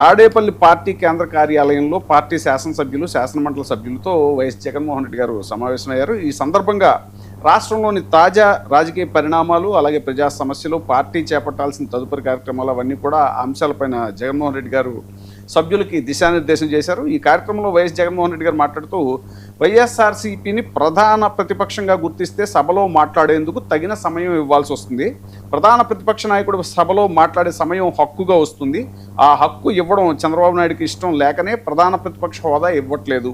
Tadepalli party కేంద్ర కార్యాలయంలో party శాసనసభ్యులు శాసనమండలి సభ్యులతో వైఎస్ జగన్మోహన్ రెడ్డి గారు సమావేశమయ్యారు. ఈ సందర్భంగా రాష్ట్రంలోని తాజా రాజకీయ పరిణామాలు, అలాగే ప్రజా సమస్యలు, పార్టీ చేపట్టాల్సిన తదుపరి కార్యక్రమాలు అవన్నీ కూడా అంశాలపైన జగన్మోహన్ రెడ్డి గారు సభ్యులకి దిశానిర్దేశం చేశారు. ఈ కార్యక్రమంలో వైఎస్ జగన్మోహన్ రెడ్డి గారు మాట్లాడుతూ వైఎస్ఆర్సీపీని ప్రధాన ప్రతిపక్షంగా గుర్తిస్తే సభలో మాట్లాడేందుకు తగిన సమయం ఇవ్వాల్సి వస్తుంది. ప్రధాన ప్రతిపక్ష నాయకుడు సభలో మాట్లాడే సమయం హక్కుగా వస్తుంది. ఆ హక్కు ఇవ్వడం చంద్రబాబు నాయుడుకి ఇష్టం లేకనే ప్రధాన ప్రతిపక్ష హోదా ఇవ్వట్లేదు.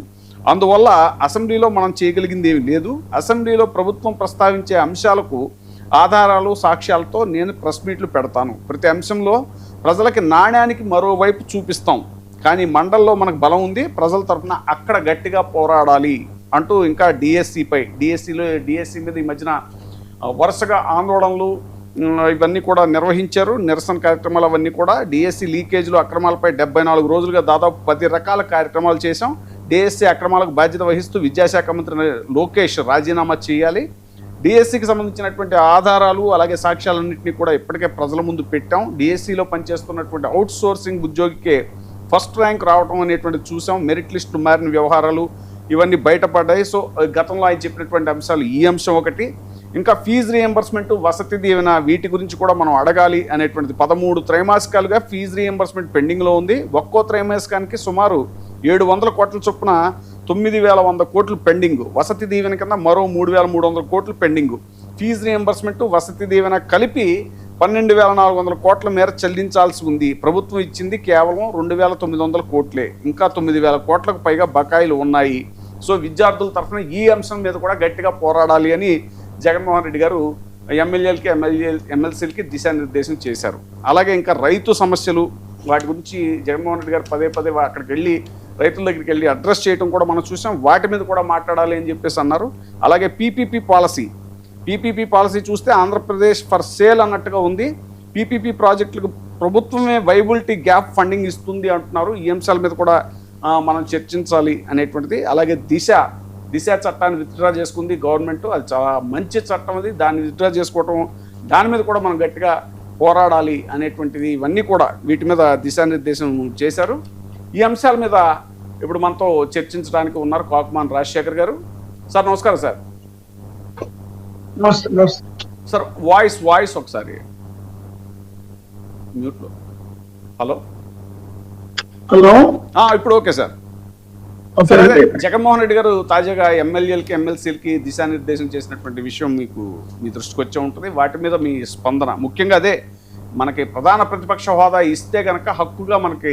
అందువల్ల అసెంబ్లీలో మనం చేయగలిగింది ఏమీ లేదు. అసెంబ్లీలో ప్రభుత్వం ప్రస్తావించే అంశాలకు ఆధారాలు, సాక్ష్యాలతో నేను ప్రెస్ మీట్లు పెడతాను. ప్రతి అంశంలో ప్రజలకి నాణ్యానికి మరోవైపు చూపిస్తాం. కానీ మండల్లో మనకు బలం ఉంది, ప్రజల తరఫున అక్కడ గట్టిగా పోరాడాలి అంటూ ఇంకా డిఎస్సి మీద ఈ మధ్యన వరుసగా ఆందోళనలు ఇవన్నీ కూడా నిర్వహించారు. నిరసన కార్యక్రమాలు అవన్నీ కూడా డిఎస్సి లీకేజీలు అక్రమాలపై 74 రోజులుగా దాదాపు 10 రకాల కార్యక్రమాలు చేశాం. డిఎస్సి అక్రమాలకు బాధ్యత వహిస్తూ విద్యాశాఖ మంత్రి లోకేష్ రాజీనామా చేయాలి. డిఎస్సికి సంబంధించినటువంటి ఆధారాలు అలాగే సాక్ష్యాలన్నింటినీ కూడా ఇప్పటికే ప్రజల ముందు పెట్టాం. డిఎస్సిలో పనిచేస్తున్నటువంటి అవుట్ సోర్సింగ్ ఉద్యోగికే ఫస్ట్ ర్యాంక్ రావడం అనేటువంటి చూసాం. మెరిట్ లిస్టులు మారిన వ్యవహారాలు ఇవన్నీ బయటపడ్డాయి. సో గతంలో ఆయన చెప్పినటువంటి అంశాలు ఈ అంశం ఒకటి. ఇంకా ఫీజు రీఎంబర్స్మెంట్, వసతి దీవెన వీటి గురించి కూడా మనం అడగాలి అనేటువంటిది. 13 త్రైమాసికాలుగా ఫీజు రీఎంబర్స్మెంట్ పెండింగ్లో ఉంది. ఒక్కో త్రైమాసికానికి సుమారు 700 కోట్ల చొప్పున 9,100 కోట్లు పెండింగ్. వసతి దీవెన కింద మరో 3,300 కోట్లు pending. Fee reimbursement, Vasathi Deevena కలిపి 12,400 కోట్ల మేర చెల్లించాల్సి ఉంది. ప్రభుత్వం ఇచ్చింది కేవలం 2,900 కోట్లే. ఇంకా 9,000 కోట్లకు పైగా బకాయిలు ఉన్నాయి. సో విద్యార్థుల తరఫున ఈ అంశం మీద కూడా గట్టిగా పోరాడాలి అని జగన్మోహన్ రెడ్డి గారు ఎమ్మెల్యేలకి ఎమ్మెల్సీలకి దిశానిర్దేశం చేశారు. అలాగే ఇంకా రైతు సమస్యలు, వాటి గురించి జగన్మోహన్ రెడ్డి గారు పదే అక్కడికి వెళ్ళి రైతుల దగ్గరికి వెళ్ళి అడ్రస్ చేయడం కూడా మనం చూసాం. వాటి మీద కూడా మాట్లాడాలి అని చెప్పేసి అన్నారు. అలాగే పీపీపీ పాలసీ చూస్తే ఆంధ్రప్రదేశ్ ఫర్ సేల్ అన్నట్టుగా ఉంది. పీపీపీ ప్రాజెక్టులకు ప్రభుత్వమే వైబిలిటీ గ్యాప్ ఫండింగ్ ఇస్తుంది అంటున్నారు. ఈ అంశాల మీద కూడా మనం చర్చించాలి అనేటువంటిది. అలాగే దిశ చట్టాన్ని విత్డ్రా చేసుకుంది గవర్నమెంట్. అది చాలా మంచి చట్టం, అది దాన్ని విత్డ్రా చేసుకోవటం, దాని మీద కూడా మనం గట్టిగా పోరాడాలి అనేటువంటిది. ఇవన్నీ కూడా వీటి మీద దిశానిర్దేశం చేశారు. ఈ అంశాల మీద ఇప్పుడు మనతో చర్చించడానికి ఉన్నారు కాకుమాన్ రాజశేఖర్ గారు. సార్ నమస్కారం. సార్ సార్ వాయిస్ ఒకసారి మ్యూట్లో. హలో ఇప్పుడు ఓకే సార్. జగన్మోహన్ రెడ్డి గారు తాజాగా ఎమ్మెల్యేలకి ఎమ్మెల్సీలకి దిశానిర్దేశం చేసినటువంటి విషయం మీ దృష్టికి వచ్చే ఉంటుంది. వాటి మీద మీ స్పందన, ముఖ్యంగా అదే మనకి ప్రధాన ప్రతిపక్ష హోదా ఇస్తే కనుక హక్కుగా మనకి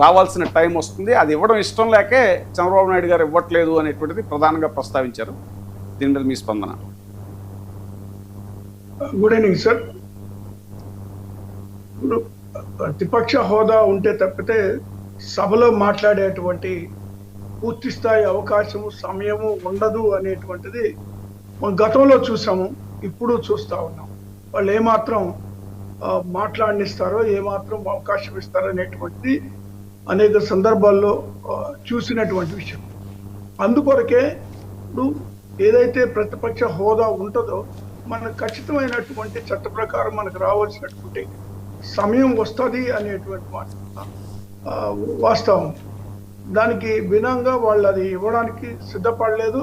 రావాల్సిన టైం వస్తుంది. అది ఇవ్వడం ఇష్టం లేకే చంద్రబాబు నాయుడు గారు ఇవ్వట్లేదు అనేటువంటిది ప్రధానంగా ప్రస్తావించారు. దీని మీద మీ స్పందన. Good evening sir. ఇప్పుడు ప్రతిపక్ష హోదా ఉంటే తప్పితే సభలో మాట్లాడేటువంటి పూర్తి స్థాయి అవకాశము, సమయము ఉండదు అనేటువంటిది మనం గతంలో చూసాము, ఇప్పుడు చూస్తూ ఉన్నాం. వాళ్ళు ఏమాత్రం మాట్లాడనిస్తారో, ఏమాత్రం అవకాశం ఇస్తారో అనేటువంటిది అనేక సందర్భాల్లో చూసినటువంటి విషయం. అందుకొరకే ఇప్పుడు ఏదైతే ప్రతిపక్ష హోదా ఉంటుందో మనకు ఖచ్చితమైనటువంటి చట్ట ప్రకారం మనకు రావాల్సినటువంటి సమయం వస్తుంది అనేటువంటి మాట వాస్తవం. దానికి భిన్నంగా వాళ్ళు అది ఇవ్వడానికి సిద్ధపడలేదు.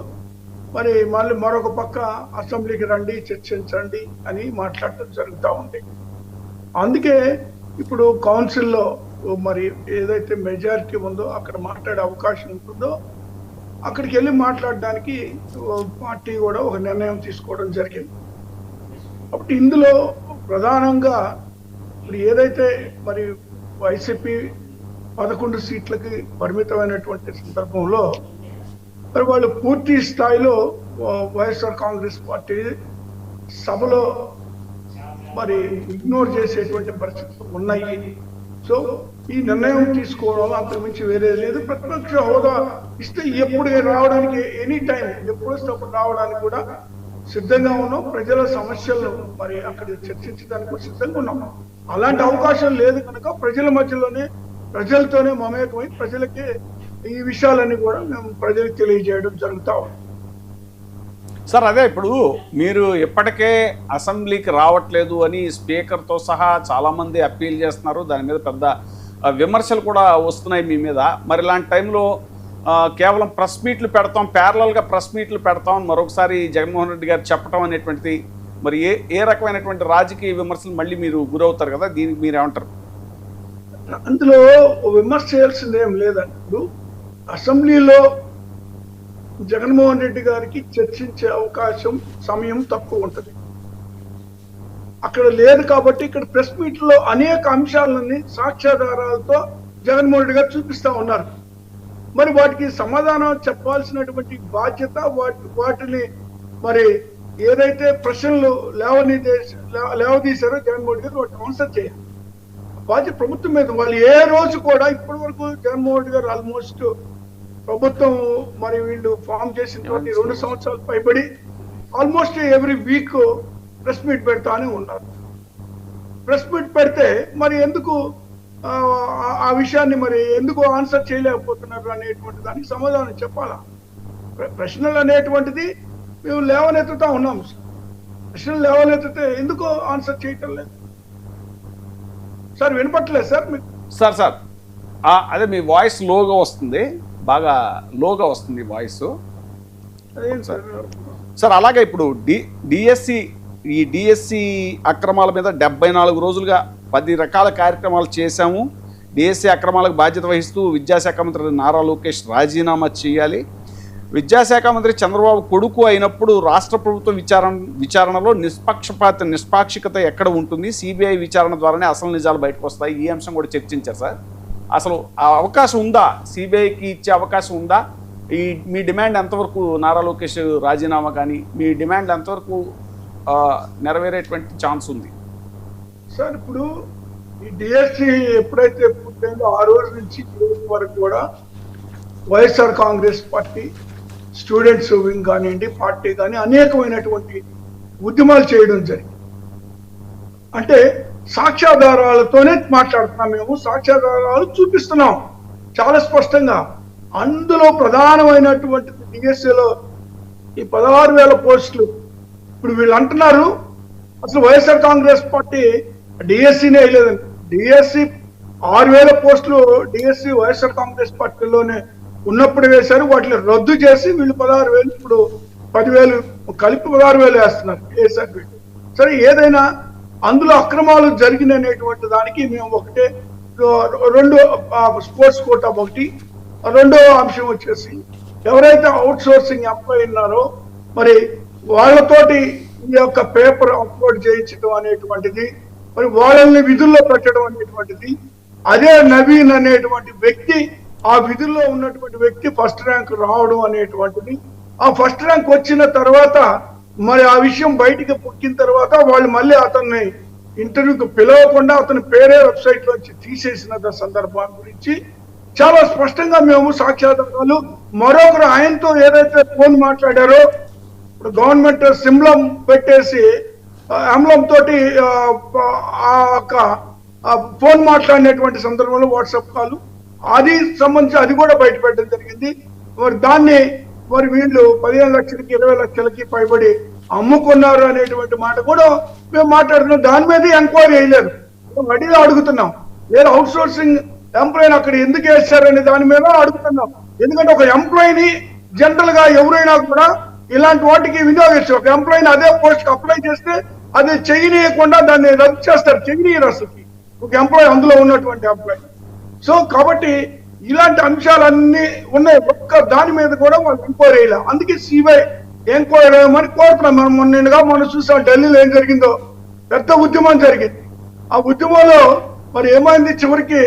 మరి మళ్ళీ మరొక పక్క అసెంబ్లీకి రండి, చర్చించండి అని మాట్లాడటం జరుగుతూ ఉంది. అందుకే ఇప్పుడు కౌన్సిల్లో మరి ఏదైతే మెజారిటీ ఉందో అక్కడ మాట్లాడే అవకాశం ఉంటుందో అక్కడికి వెళ్ళి మాట్లాడడానికి పార్టీ కూడా ఒక నిర్ణయం తీసుకోవడం జరిగింది. కాబట్టి ఇందులో ప్రధానంగా ఇప్పుడు ఏదైతే మరి వైసీపీ 11 సీట్లకి పరిమితమైనటువంటి సందర్భంలో మరి వాళ్ళు పూర్తి స్థాయిలో వైఎస్ఆర్ కాంగ్రెస్ పార్టీ సభలో మరి ఇగ్నోర్ చేసేటువంటి పరిస్థితులు ఉన్నాయి. సో ఈ నిర్ణయం తీసుకోవడం అంతకుమించి వేరే లేదు. ప్రతిపక్ష హోదా ఇస్తే ఎప్పుడు రావడానికి, ఎనీ టైం ఎప్పుడు వస్తే అప్పుడు రావడానికి కూడా సిద్ధంగా ఉన్నాం. ప్రజల సమస్యలను మరి అక్కడ చర్చించడానికి కూడా సిద్ధంగా ఉన్నాం. అలాంటి అవకాశం లేదు కనుక ప్రజల మధ్యలోనే, ప్రజలతోనే మమేకమై ప్రజలకి ఈ విషయాలన్నీ కూడా మేము ప్రజలకు తెలియజేయడం జరుగుతూ ఉంది. సార్ అదే ఇప్పుడు మీరు ఇప్పటికే అసెంబ్లీకి రావట్లేదు అని స్పీకర్తో సహా చాలామంది అప్పీల్ చేస్తున్నారు. దాని మీద పెద్ద విమర్శలు కూడా వస్తున్నాయి మీ మీద. మరి ఇలాంటి టైంలో కేవలం ప్రెస్ మీట్లు పెడతాం, ప్యారలల్గా ప్రెస్ మీట్లు పెడతాం మరొకసారి జగన్మోహన్ రెడ్డి గారు చెప్పడం అనేటువంటిది మరి ఏ రకమైనటువంటి రాజకీయ విమర్శలు మళ్ళీ మీరు గురవుతారు కదా, దీనికి మీరు ఏమంటారు? అందులో విమర్శ చేయాల్సింది ఏం లేదండి. ఇప్పుడు అసెంబ్లీలో జగన్మోహన్ రెడ్డి గారికి చర్చించే అవకాశం సమయం తక్కువ ఉంటుంది. అక్కడ లేదు కాబట్టి ఇక్కడ ప్రెస్ మీట్ లో అనేక అంశాలని సాక్ష్యాధారాలతో జగన్మోహన్ రెడ్డి గారు చూపిస్తా ఉన్నారు. మరి వాటికి సమాధానం చెప్పాల్సినటువంటి బాధ్యత వాటిని మరి ఏదైతే ప్రశ్నలు లేవదీశారో జగన్మోహన్ రెడ్డి గారు వాటిని ఆన్సర్ చేయాలి. బాధ్యత ప్రభుత్వం మీద. వాళ్ళు ఏ రోజు కూడా ఇప్పటి వరకు జగన్మోహన్ రెడ్డి గారు ఆల్మోస్ట్ ప్రభుత్వం మరి వీళ్ళు ఫామ్ చేసిన 2 సంవత్సరాలు పైబడి almost every week press meet పెడతానే ఉన్నారు. ప్రెస్ మీట్ పెడితే మరి ఎందుకు ఆ విషయాన్ని మరి ఎందుకు ఆన్సర్ చేయలేకపోతున్నారు అనేటువంటి దానికి సమాధానం చెప్పాలా? ప్రశ్నలు అనేటువంటిది మేము లేవనెత్తుతా ఉన్నాము. ప్రశ్నలు లేవనెత్తితే ఎందుకు ఆన్సర్ చేయటం లేదు సార్? వినపట్లేదు సార్ మీకు? సార్ అదే మీ వాయిస్ లోగా వస్తుంది, బాగా లోగా వస్తుంది వాయిస్. సార్ అలాగే ఇప్పుడు డిఎస్సి అక్రమాల మీద 74 రోజులుగా 10 రకాల కార్యక్రమాలు చేశాము. డిఎస్సి అక్రమాలకు బాధ్యత వహిస్తూ విద్యాశాఖ మంత్రి నారా లోకేష్ రాజీనామా చేయాలి. విద్యాశాఖ మంత్రి చంద్రబాబు కొడుకు అయినప్పుడు రాష్ట్ర ప్రభుత్వం విచారణలో నిష్పాక్షికత ఎక్కడ ఉంటుంది? సిబిఐ విచారణ ద్వారానే అసలు నిజాలు బయటకు వస్తాయి. ఈ అంశం కూడా చర్చించారు సార్. అసలు ఆ అవకాశం ఉందా? సిబిఐకి ఇచ్చే అవకాశం ఉందా? మీ డిమాండ్ ఎంతవరకు నారా లోకేష్ రాజీనామా కానీ మీ డిమాండ్ ఎంతవరకు నెరవేరేటువంటి ఛాన్స్ ఉంది సార్? ఇప్పుడు ఈ డిఎస్సి ఎప్పుడైతే పూర్తయిందో ఆ రోజు నుంచి ఈ రోజు వరకు కూడా YSR Congress party students wing కానివ్వండి, పార్టీ కానీ అనేకమైనటువంటి ఉద్యమాలు చేయడం జరిగింది. అంటే సాక్ష్యాధారాలతోనే మాట్లాడుతున్నాం. మేము సాక్ష్యాధారాలు చూపిస్తున్నాం చాలా స్పష్టంగా. అందులో ప్రధానమైనటువంటి డిఎస్సిలో ఈ 16,000 పోస్టులు. ఇప్పుడు వీళ్ళు అంటున్నారు అసలు వైఎస్ఆర్ కాంగ్రెస్ పార్టీ డిఎస్సినే వేయలేదండి. డిఎస్సి 6,000 పోస్టులు డిఎస్సి వైఎస్ఆర్ కాంగ్రెస్ పార్టీలోనే ఉన్నప్పుడు వేశారు. వాటిని రద్దు చేసి వీళ్ళు 16,000 ఇప్పుడు 10,000 కలిపి 16,000 వేస్తున్నారు వేశారు వీళ్ళు. సరే, ఏదైనా అందులో అక్రమాలు జరిగినటువంటి దానికి మేము ఒకటే 2 స్పోర్ట్స్ కోటా ఒకటి, 2వ అంశం వచ్చేసి ఎవరైతే అవుట్ సోర్సింగ్ ఎంప్లాయీ ఉన్నారో మరి వాళ్ళతోటి ఈ యొక్క పేపర్ అప్లోడ్ చేయించడం అనేటువంటిది, మరి వాళ్ళని విధుల్లో పెట్టడం అనేటువంటిది. అదే నవీన్ అనేటువంటి వ్యక్తి, ఆ విధుల్లో ఉన్నటువంటి వ్యక్తి ఫస్ట్ ర్యాంక్ రావడం అనేటువంటిది. ఆ ఫస్ట్ ర్యాంక్ వచ్చిన తర్వాత మరి ఆ విషయం బయటికి పొక్కిన తర్వాత వాళ్ళు మళ్ళీ అతన్ని ఇంటర్వ్యూకి పిలవకుండా అతని పేరే వెబ్సైట్ లోంచి తీసేసిన సందర్భాన్ని గురించి చాలా స్పష్టంగా మేము సాక్ష్యాధారాలు, మరొకరు ఆయనతో ఏదైతే ఫోన్ మాట్లాడారో ఇప్పుడు గవర్నమెంట్ సింబలం పెట్టేసి ఎంబ్లం తోటి ఫోన్ మాట్లాడినటువంటి సందర్భంలో వాట్సాప్ కాల్ అది సంబంధించి అది కూడా బయటపెట్టడం జరిగింది. మరి దాన్ని మరి వీళ్ళు 15 లక్షలకి 20 లక్షలకి పైబడి అమ్ముకున్నారు అనేటువంటి మాట కూడా మేము మాట్లాడుతున్నాం. దాని మీద ఎంక్వైరీ వేయలేదు. వడ్డీలో అడుగుతున్నాం, లేదా అవుట్ సోర్సింగ్ ఎంప్లాయీని అక్కడ ఎందుకు వేస్తారనే దాని మీద అడుగుతున్నాం. ఎందుకంటే ఒక ఎంప్లాయీని జనరల్ గా ఎవరైనా కూడా ఇలాంటి వాటికి వినియోగించారు. ఒక ఎంప్లాయీని అదే పోస్ట్ అప్లై చేస్తే అది చేయనీయకుండా దాన్ని రద్దు చేస్తారు, చేయనీయరు అసలుకి ఒక ఎంప్లాయీ, అందులో ఉన్నటువంటి ఎంప్లాయీ. సో కాబట్టి ఇలాంటి అంశాలన్నీ ఉన్నాయి. ఒక్క దాని మీద కూడా వాళ్ళు ఎంక్వైరీ వేయాలి. అందుకే సిబిఐ ఎంక్వైరీ వేయమని కోరుతున్నాం. మనం చూసాం ఢిల్లీలో ఏం జరిగిందో, పెద్ద ఉద్యమం జరిగింది. ఆ ఉద్యమంలో మరి ఏమైంది, చివరికి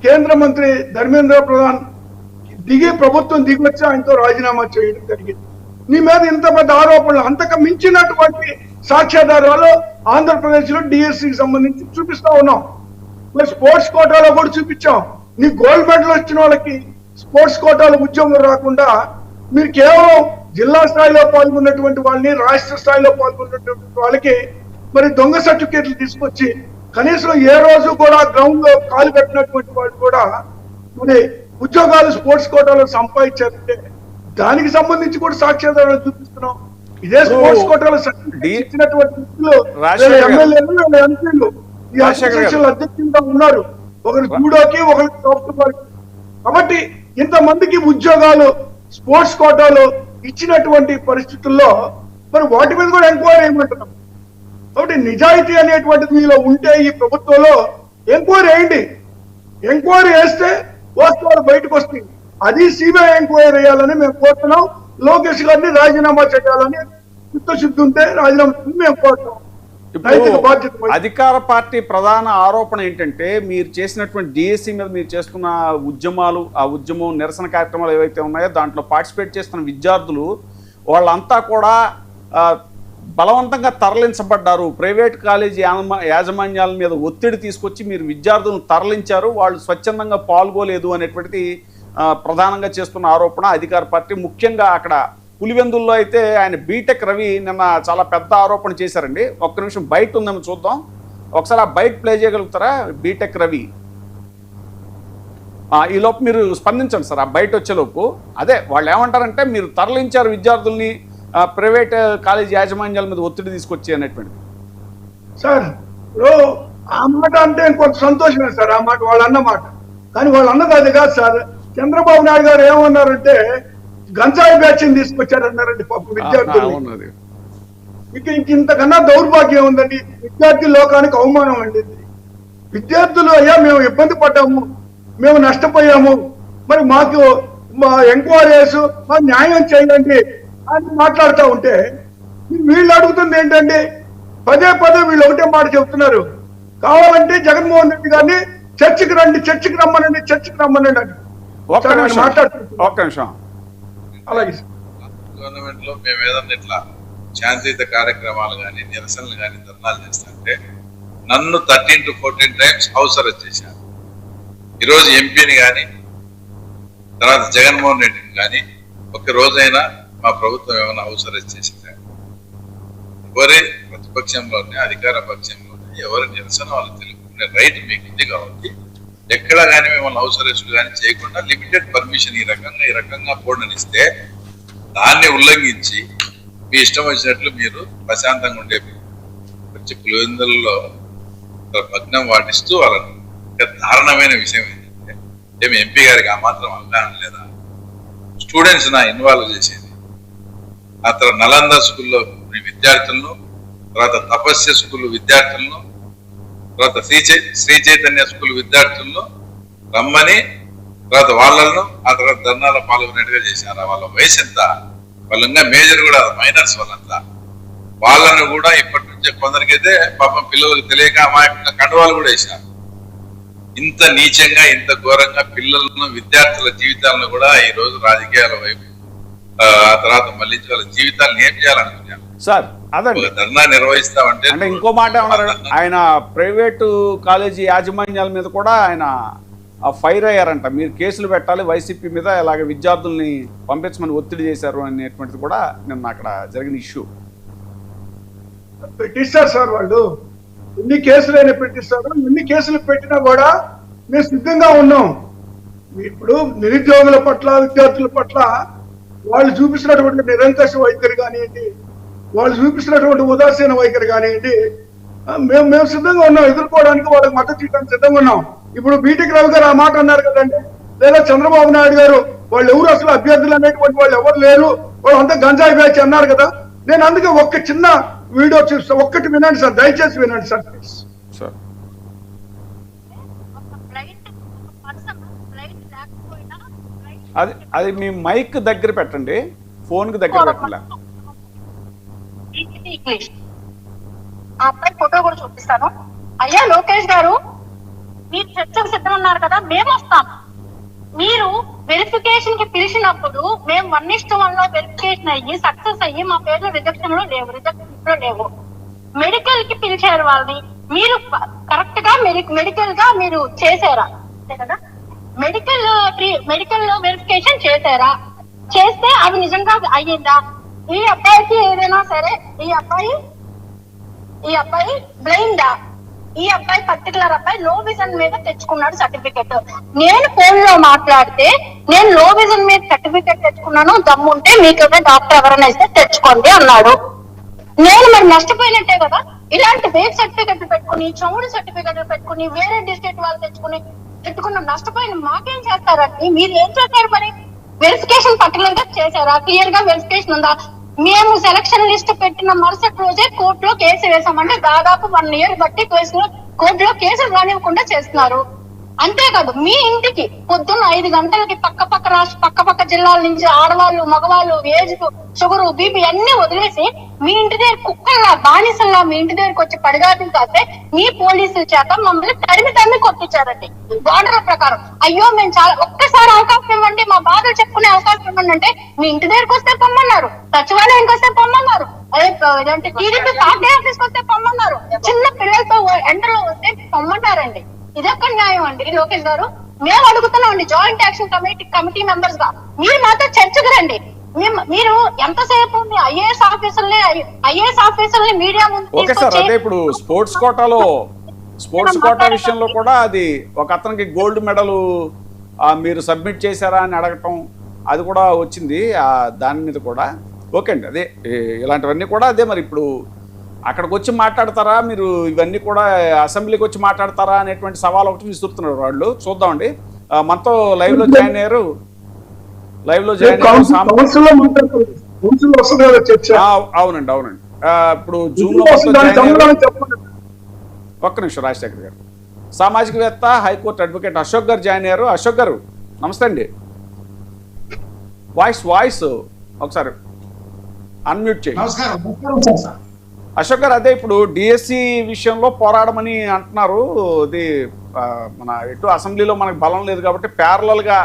కేంద్ర మంత్రి ధర్మేంద్ర ప్రధాన్ ప్రభుత్వం దిగి వచ్చి ఆయనతో రాజీనామా చేయడం జరిగింది. నీ మీద ఇంత పెద్ద ఆరోపణలు, అంతకు మించినటువంటి సాక్ష్యాధారాలు ఆంధ్రప్రదేశ్ లో డిఎస్సికి సంబంధించి చూపిస్తా ఉన్నాం. మరి స్పోర్ట్స్ కోటాలో కూడా చూపించాం. నీ గోల్డ్ మెడల్ వచ్చిన వాళ్ళకి స్పోర్ట్స్ కోటాలో ఉద్యోగం రాకుండా మీరు కేవలం జిల్లా స్థాయిలో పాల్గొన్నటువంటి వాళ్ళని, రాష్ట్ర స్థాయిలో పాల్గొన్నటువంటి వాళ్ళకి మరి దొంగ సర్టిఫికేట్లు తీసుకొచ్చి కనీసం ఏ రోజు కూడా గ్రౌండ్ లో కాలు పెట్టినటువంటి వాళ్ళు కూడా మరి ఉద్యోగాలు స్పోర్ట్స్ కోటాలో సంపాదించారంటే దానికి సంబంధించి కూడా సాక్ష్యాధారాలు చూపిస్తున్నాం. ఇదే స్పోర్ట్స్ కోటాలో ఇచ్చినటువంటి ఎమ్మెల్యేలు ఎంపీలు ఈ అసోసియేషన్ అధ్యక్షులుగా ఉన్నారు. ఒకరు జూడోకి, ఒకరు సాఫ్ట్బాల్. కాబట్టి ఇంతమందికి ఉద్యోగాలు స్పోర్ట్స్ కోటాలో ఇచ్చినటువంటి పరిస్థితుల్లో మరి వాటి మీద కూడా ఎంక్వైరీ చేయమంటున్నాం. కాబట్టి నిజాయితీ అనేటువంటిది మీలో ఉంటే ఈ ప్రభుత్వంలో ఎంక్వైరీ వేయండి. ఎంక్వైరీ వేస్తే వాస్తవాలు బయటకు వస్తాయి. అది సిబిఐ ఎంక్వైరీ వేయాలని మేము కోరుతున్నాం. లోకేష్ గారిని రాజీనామా చేయాలని చిత్తశుద్ధి ఉంటే రాజీనామా మేము కోరుతున్నాం. ఇప్పుడు అధికార పార్టీ ప్రధాన ఆరోపణ ఏంటంటే మీరు చేసినటువంటి డిఎస్సి మీద మీరు చేస్తున్న ఉద్యమాలు, ఆ ఉద్యమం నిరసన కార్యక్రమాలు ఏవైతే ఉన్నాయో దాంట్లో పార్టిసిపేట్ చేస్తున్న విద్యార్థులు వాళ్ళంతా కూడా బలవంతంగా తరలించబడ్డారు. ప్రైవేట్ కాలేజీ యాజమాన్యాల మీద ఒత్తిడి తీసుకొచ్చి మీరు విద్యార్థులను తరలించారు, వాళ్ళు స్వచ్ఛందంగా పాల్గొలేదు అనేటువంటిది ప్రధానంగా చేస్తున్న ఆరోపణ అధికార పార్టీ. ముఖ్యంగా అక్కడ పులివెందుల్లో అయితే ఆయన బీటెక్ రవి నిన్న చాలా పెద్ద ఆరోపణ చేశారండి. ఒక్క నిమిషం బయట ఉందేమో చూద్దాం, ఒకసారి ఆ బయట ప్లే చేయగలుగుతారా? బీటెక్ రవి ఈలోపు మీరు స్పందించండి సార్. ఆ బయట వచ్చేలోపు అదే వాళ్ళు ఏమంటారంటే మీరు తరలించారు విద్యార్థుల్ని, ప్రైవేట్ కాలేజ్ యాజమాన్యాల మీద ఒత్తిడి తీసుకొచ్చి అనేటువంటిది. సార్ ఆ మాట అంటే కొంత సంతోషమే సార్, ఆ మాట వాళ్ళు అన్నమాట. కానీ వాళ్ళు అన్నది అది కాదు సార్. చంద్రబాబు నాయుడు గారు ఏమన్నారంటే గంజాయి బ్యాచ్ని తీసుకొచ్చారన్నారండి పాపం విద్యార్థులు. ఇంతకన్నా దౌర్భాగ్యం ఉందండి. విద్యార్థి లోకానికి అవమానం అండి. విద్యార్థులు అయ్యా మేము ఇబ్బంది పడ్డాము, మేము నష్టపోయాము, మరి మాకు మా ఎంక్వైరీస్ మా న్యాయం చేయండి అని మాట్లాడుతూ ఉంటే వీళ్ళు అడుగుతుంది ఏంటండి? పదే పదే వీళ్ళు ఒకటే మాట చెప్తున్నారు, కావాలంటే జగన్మోహన్ రెడ్డి గారిని చర్చికి రండి, చర్చికి రమ్మనండి, చర్చికి రమ్మనండి అని మాట్లాడుతున్నారు. అలాగే గవర్నమెంట్ లో మేము ఏదన్నా ఇట్లా శాంతియుత కార్యక్రమాలు కానీ నిరసనలు కానీ ధర్నాలు చేస్తుంటే నన్ను 13 to 14 times హౌస్ అరెస్ట్ చేశారు. ఈరోజు ఎంపీని కానీ తర్వాత జగన్మోహన్ రెడ్డిని కానీ ఒక రోజైనా మా ప్రభుత్వం ఏమైనా హౌస్ అరెస్ట్ చేసిందా? ఎవరి ప్రతిపక్షంలోనే అధికార పక్షంలోనే ఎవరి నిరసన వాళ్ళు తెలుపుకునే రైట్ మీకు ఉంది కాబట్టి ఎక్కడ కానీ మిమ్మల్ని హౌస్ అరెస్ట్ కానీ చేయకుండా లిమిటెడ్ పర్మిషన్ ఈ రకంగా పోడనిస్తే దాన్ని ఉల్లంఘించి మీ ఇష్టం వచ్చినట్లు మీరు ప్రశాంతంగా ఉండే వచ్చి పులివెందులలో భగ్నం వాటిస్తూ వాళ్ళను దారుణమైన విషయం ఏంటంటే ఏమి ఎంపీ గారికి ఆ మాత్రం అవగాహన లేదా? స్టూడెంట్స్ నా ఇన్వాల్వ్ చేసేది. ఆ తర్వాత నలంద స్కూల్లో విద్యార్థులను, తర్వాత తపస్య స్కూల్ విద్యార్థులను, తర్వాత శ్రీ చైతన్య స్కూల్ విద్యార్థులను రమ్మని తర్వాత వాళ్ళను ఆ తర్వాత ధర్నాలో పాల్గొనేట్టుగా చేశారు. వాళ్ళ వయసు ఎంత? వాళ్ళు ఇంకా మేజర్ కూడా మైనర్స్ వాళ్ళంతా. వాళ్ళను కూడా ఇప్పటి నుంచే కొందరికైతే పాపం పిల్లలకు తెలియక అమాయకంగా కండువాలు కూడా వేశారు. ఇంత నీచంగా ఇంత ఘోరంగా పిల్లలను విద్యార్థుల జీవితాలను కూడా ఈ రోజు రాజకీయాల వైపు ఆ తర్వాత మళ్ళీ వాళ్ళ జీవితాలను ఏం చేయాలనుకున్నాను సార్. అదండి ధర్నా నిర్వహిస్తామంటే అంటే ఇంకో మాట ఏమన్నారు ఆయన, ప్రైవేటు కాలేజీ యాజమాన్యాల మీద కూడా ఆయన ఫైర్ అయ్యారంట. మీరు కేసులు పెట్టాలి వైసీపీ మీద, ఇలాగ విద్యార్థుల్ని పంపించమని ఒత్తిడి చేశారు అనేటువంటిది కూడా నిన్న అక్కడ జరిగిన ఇష్యూ. పెట్టిస్తారు సార్ వాళ్ళు, ఎన్ని కేసులు అయినా పెట్టిస్తారు. ఎన్ని కేసులు పెట్టినా కూడా మేము సిద్ధంగా ఉన్నాం. ఇప్పుడు నిరుద్యోగుల పట్ల విద్యార్థుల పట్ల వాళ్ళు చూపిస్తున్నటువంటి నిరంకుశ వైఖరి కానివ్వండి, వాళ్ళు చూపిస్తున్నటువంటి ఉదాసీన వైఖరి కానివ్వండి, మేము సిద్ధంగా ఉన్నాం ఎదుర్కోవడానికి, వాళ్ళకి మద్దతు ఇవ్వడానికి సిద్ధంగా ఉన్నాం. ఇప్పుడు బీటెక్ రవి గారు ఆ మాట అన్నారు కదండి, లేదా చంద్రబాబు నాయుడు గారు వాళ్ళు ఎవరు అసలు అభ్యర్థులు అనేటువంటి వాళ్ళు ఎవరు లేరు, వాళ్ళు అంతా గంజాయి బ్యాచ్ అన్నారు కదా. నేను అందుకే ఒక్క చిన్న వీడియో చూస్తా, ఒక్కటి వినండి సార్, దయచేసి వినండి సార్ ప్లీజ్. అది మీ మైక్ దగ్గర పెట్టండి, ఫోన్ కి దగ్గర పెట్టండి. ఆ అబ్బాయి ఫోటో కూడా చూపిస్తాను. అయ్యా లోకేష్ గారు, మీరు చర్చకు సిద్ధం ఉన్నారు కదా, మేము వస్తాం. మీరు వెరిఫికేషన్ కి పిలిచినప్పుడు మేము 1:1 లో వెరిఫికేషన్ అయ్యి సక్సెస్ అయ్యి మా పేర్లు రిజెక్షన్ లో లేవు. మెడికల్ కి పిలిచారు వాళ్ళని, మీరు కరెక్ట్ గా మెడికల్ గా మీరు చేశారా? కదా, మెడికల్ లో వెరిఫికేషన్ చేశారా? చేస్తే అవి నిజంగా అయ్యిందా? ఈ అబ్బాయికి ఏదైనా సరే, ఈ అబ్బాయి బ్లైండా? ఈ అబ్బాయి పర్టికులర్ అబ్బాయి లో విజన్ మీద తెచ్చుకున్నాడు సర్టిఫికెట్. నేను ఫోన్ లో మాట్లాడితే నేను లో విజన్ మీద సర్టిఫికెట్ తెచ్చుకున్నాను, దమ్ముంటే మీకైతే డాక్టర్ ఎవరైనా ఇస్తే తెచ్చుకోండి అన్నాడు. నేను మరి నష్టపోయినట్టే కదా. ఇలాంటి ఫేక్ సర్టిఫికెట్లు పెట్టుకుని, చౌడు సర్టిఫికెట్లు పెట్టుకుని, వేరే డిస్ట్రిక్ట్ వాళ్ళు పెట్టుకున్న నష్టపోయిన మాకేం చేస్తారండి? మీరు ఏం చేస్తారు మరి? వెరిఫికేషన్ పర్టికులర్ గా చేశారా? క్లియర్ గా వెరిఫికేషన్ ఉందా? మేము సెలక్షన్ లిస్ట్ పెట్టిన మరుసటి రోజే కోర్టులో కేసు వేసామంటే దాదాపు 1 year బట్టి కోర్టులో కేసులు రానివ్వకుండా చేస్తున్నారు. అంతేకాదు, మీ ఇంటికి పొద్దున్న 5 గంటలకి పక్క జిల్లాల నుంచి ఆడవాళ్ళు, మగవాళ్ళు, ఏజ్, షుగర్, బీపీ అన్ని వదిలేసి మీ ఇంటి దగ్గర కుక్కల్లా, బానిసల్లా మీ ఇంటి దగ్గరకు వచ్చి పడిగాపులు కాస్తే మీ పోలీసుల చేత మమ్మల్ని తరిమి కొట్టించారండి బార్డర్ ప్రకారం. అయ్యో మేము చాలా ఒక్కసారి అవకాశం ఇవ్వండి, మా బాధలు చెప్పుకునే అవకాశం ఇవ్వండి అంటే మీ ఇంటి దగ్గరకు వస్తే పొమ్మన్నారు, సచివాలయానికి వస్తే పొమ్మన్నారు, అదే టీడీపీ పార్టీ ఆఫీస్కి వస్తే పొమ్మన్నారు, చిన్న పిల్లలతో ఎండలో వస్తే పొమ్మన్నారండి. ఇదొక్క న్యాయం అండి లోకేష్ గారు? మేము అడుగుతున్నామండి జాయింట్ యాక్షన్ కమిటీ మెంబర్స్ గా, మీరు మాతో చర్చకు రండి. మీరు ఎంతసేపు ఐఏఎస్ ఆఫీసర్ని మీడియా ముందు ఓకే సార్, అదే ఇప్పుడు స్పోర్ట్స్ కోటా విషయంలో కూడా అది ఒక అతనికి గోల్డ్ మెడల్ మీరు సబ్మిట్ చేశారా అని అడగటం, అది కూడా వచ్చింది దాని మీద కూడా. ఓకే అండి, అదే ఇలాంటివన్నీ కూడా అదే. మరి ఇప్పుడు అక్కడికి వచ్చి మాట్లాడతారా మీరు, ఇవన్నీ కూడా అసెంబ్లీకి వచ్చి మాట్లాడతారా అనేటువంటి సవాల్ ఒకటి విసురుతున్నారు వాళ్ళు. చూద్దామండి. మనతో లైవ్ లో జాయిన్ అయ్యారు అవునండి ఇప్పుడు జూమ్ లో ఒక్క నిమిషం రాజశేఖర్ గారు, సామాజికవేత్త, high court advocate Ashok garu join అయ్యారు. అశోక్ గారు నమస్తే అండి. వాయిస్ ఒకసారి అన్మ్యూట్ చేయండి. అశోక్ గారు, అదే ఇప్పుడు డిఎస్సి విషయంలో పోరాడమని అంటున్నారు. ఇది మన ఎటు అసెంబ్లీలో మనకు బలం లేదు కాబట్టి ప్యారలల్గా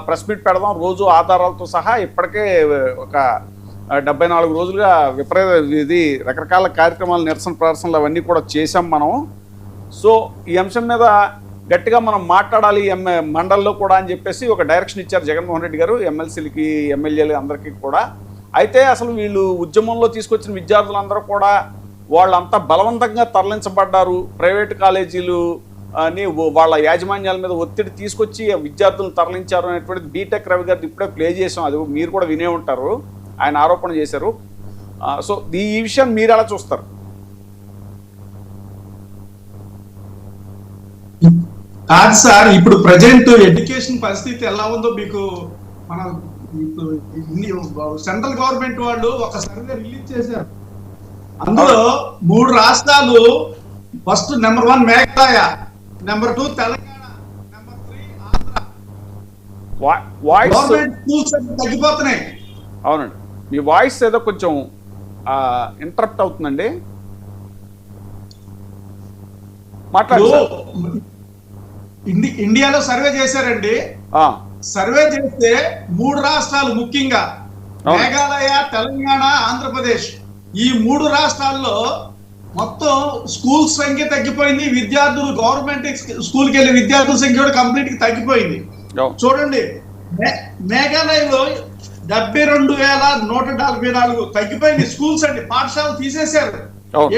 ప్రెస్ మీట్ పెడదాం రోజు ఆధారాలతో సహా. ఇప్పటికే ఒక 74 రోజులుగా ఇది రకరకాల కార్యక్రమాలు, నిరసన ప్రదర్శనలు అవన్నీ కూడా చేశాం మనం. సో ఈ అంశం మీద గట్టిగా మనం మాట్లాడాలి మండలిలో కూడా అని చెప్పేసి ఒక డైరెక్షన్ ఇచ్చారు జగన్మోహన్ రెడ్డి గారు ఎమ్మెల్సీలకి, ఎమ్మెల్యేలు అందరికీ కూడా. అయితే అసలు వీళ్ళు ఉద్యమంలో తీసుకొచ్చిన విద్యార్థులందరూ కూడా వాళ్ళంతా బలవంతంగా తరలించబడ్డారు. ప్రైవేటు కాలేజీలు అని వాళ్ళ యాజమాన్యాల మీద ఒత్తిడి తీసుకొచ్చి విద్యార్థులను తరలించారు అనేటువంటిది బీటెక్ రవి గారిని ఇప్పుడే ప్లే చేసాం, అది మీరు కూడా వినే ఉంటారు, ఆయన ఆరోపణ చేశారు. సో ఈ విషయాన్ని మీరు ఎలా చూస్తారు? కాదు సార్, ఇప్పుడు ప్రజెంట్ ఎడ్యుకేషన్ పరిస్థితి ఎలా ఉందో మీకు మన సెంట్రల్ గవర్నమెంట్ వాళ్ళు ఒక సర్వే రిలీజ్ చేశారు. అందులో 3 రాష్ట్రాలు, first number 1 Meghalaya, number 2 Telangana, number 3 Andhra. Government schools తగ్గిపోతున్నాయి. అవునండి, మీ వాయిస్ ఏదో కొంచెం ఇంటరప్ట్ అవుతుందండి, మాట్లాడు. ఇండియాలో సర్వే చేశారండి. సర్వే చేస్తే 3 రాష్ట్రాలు ముఖ్యంగా మేఘాలయ, తెలంగాణ, ఆంధ్రప్రదేశ్, ఈ 3 రాష్ట్రాల్లో మొత్తం స్కూల్ సంఖ్య తగ్గిపోయింది. విద్యార్థులు గవర్నమెంట్ స్కూల్కి వెళ్ళే విద్యార్థుల సంఖ్య కూడా కంప్లీట్ గా తగ్గిపోయింది. చూడండి, మేఘాలయలో 72,144 తగ్గిపోయింది స్కూల్స్ అండి. పాఠశాలలు తీసేశారు.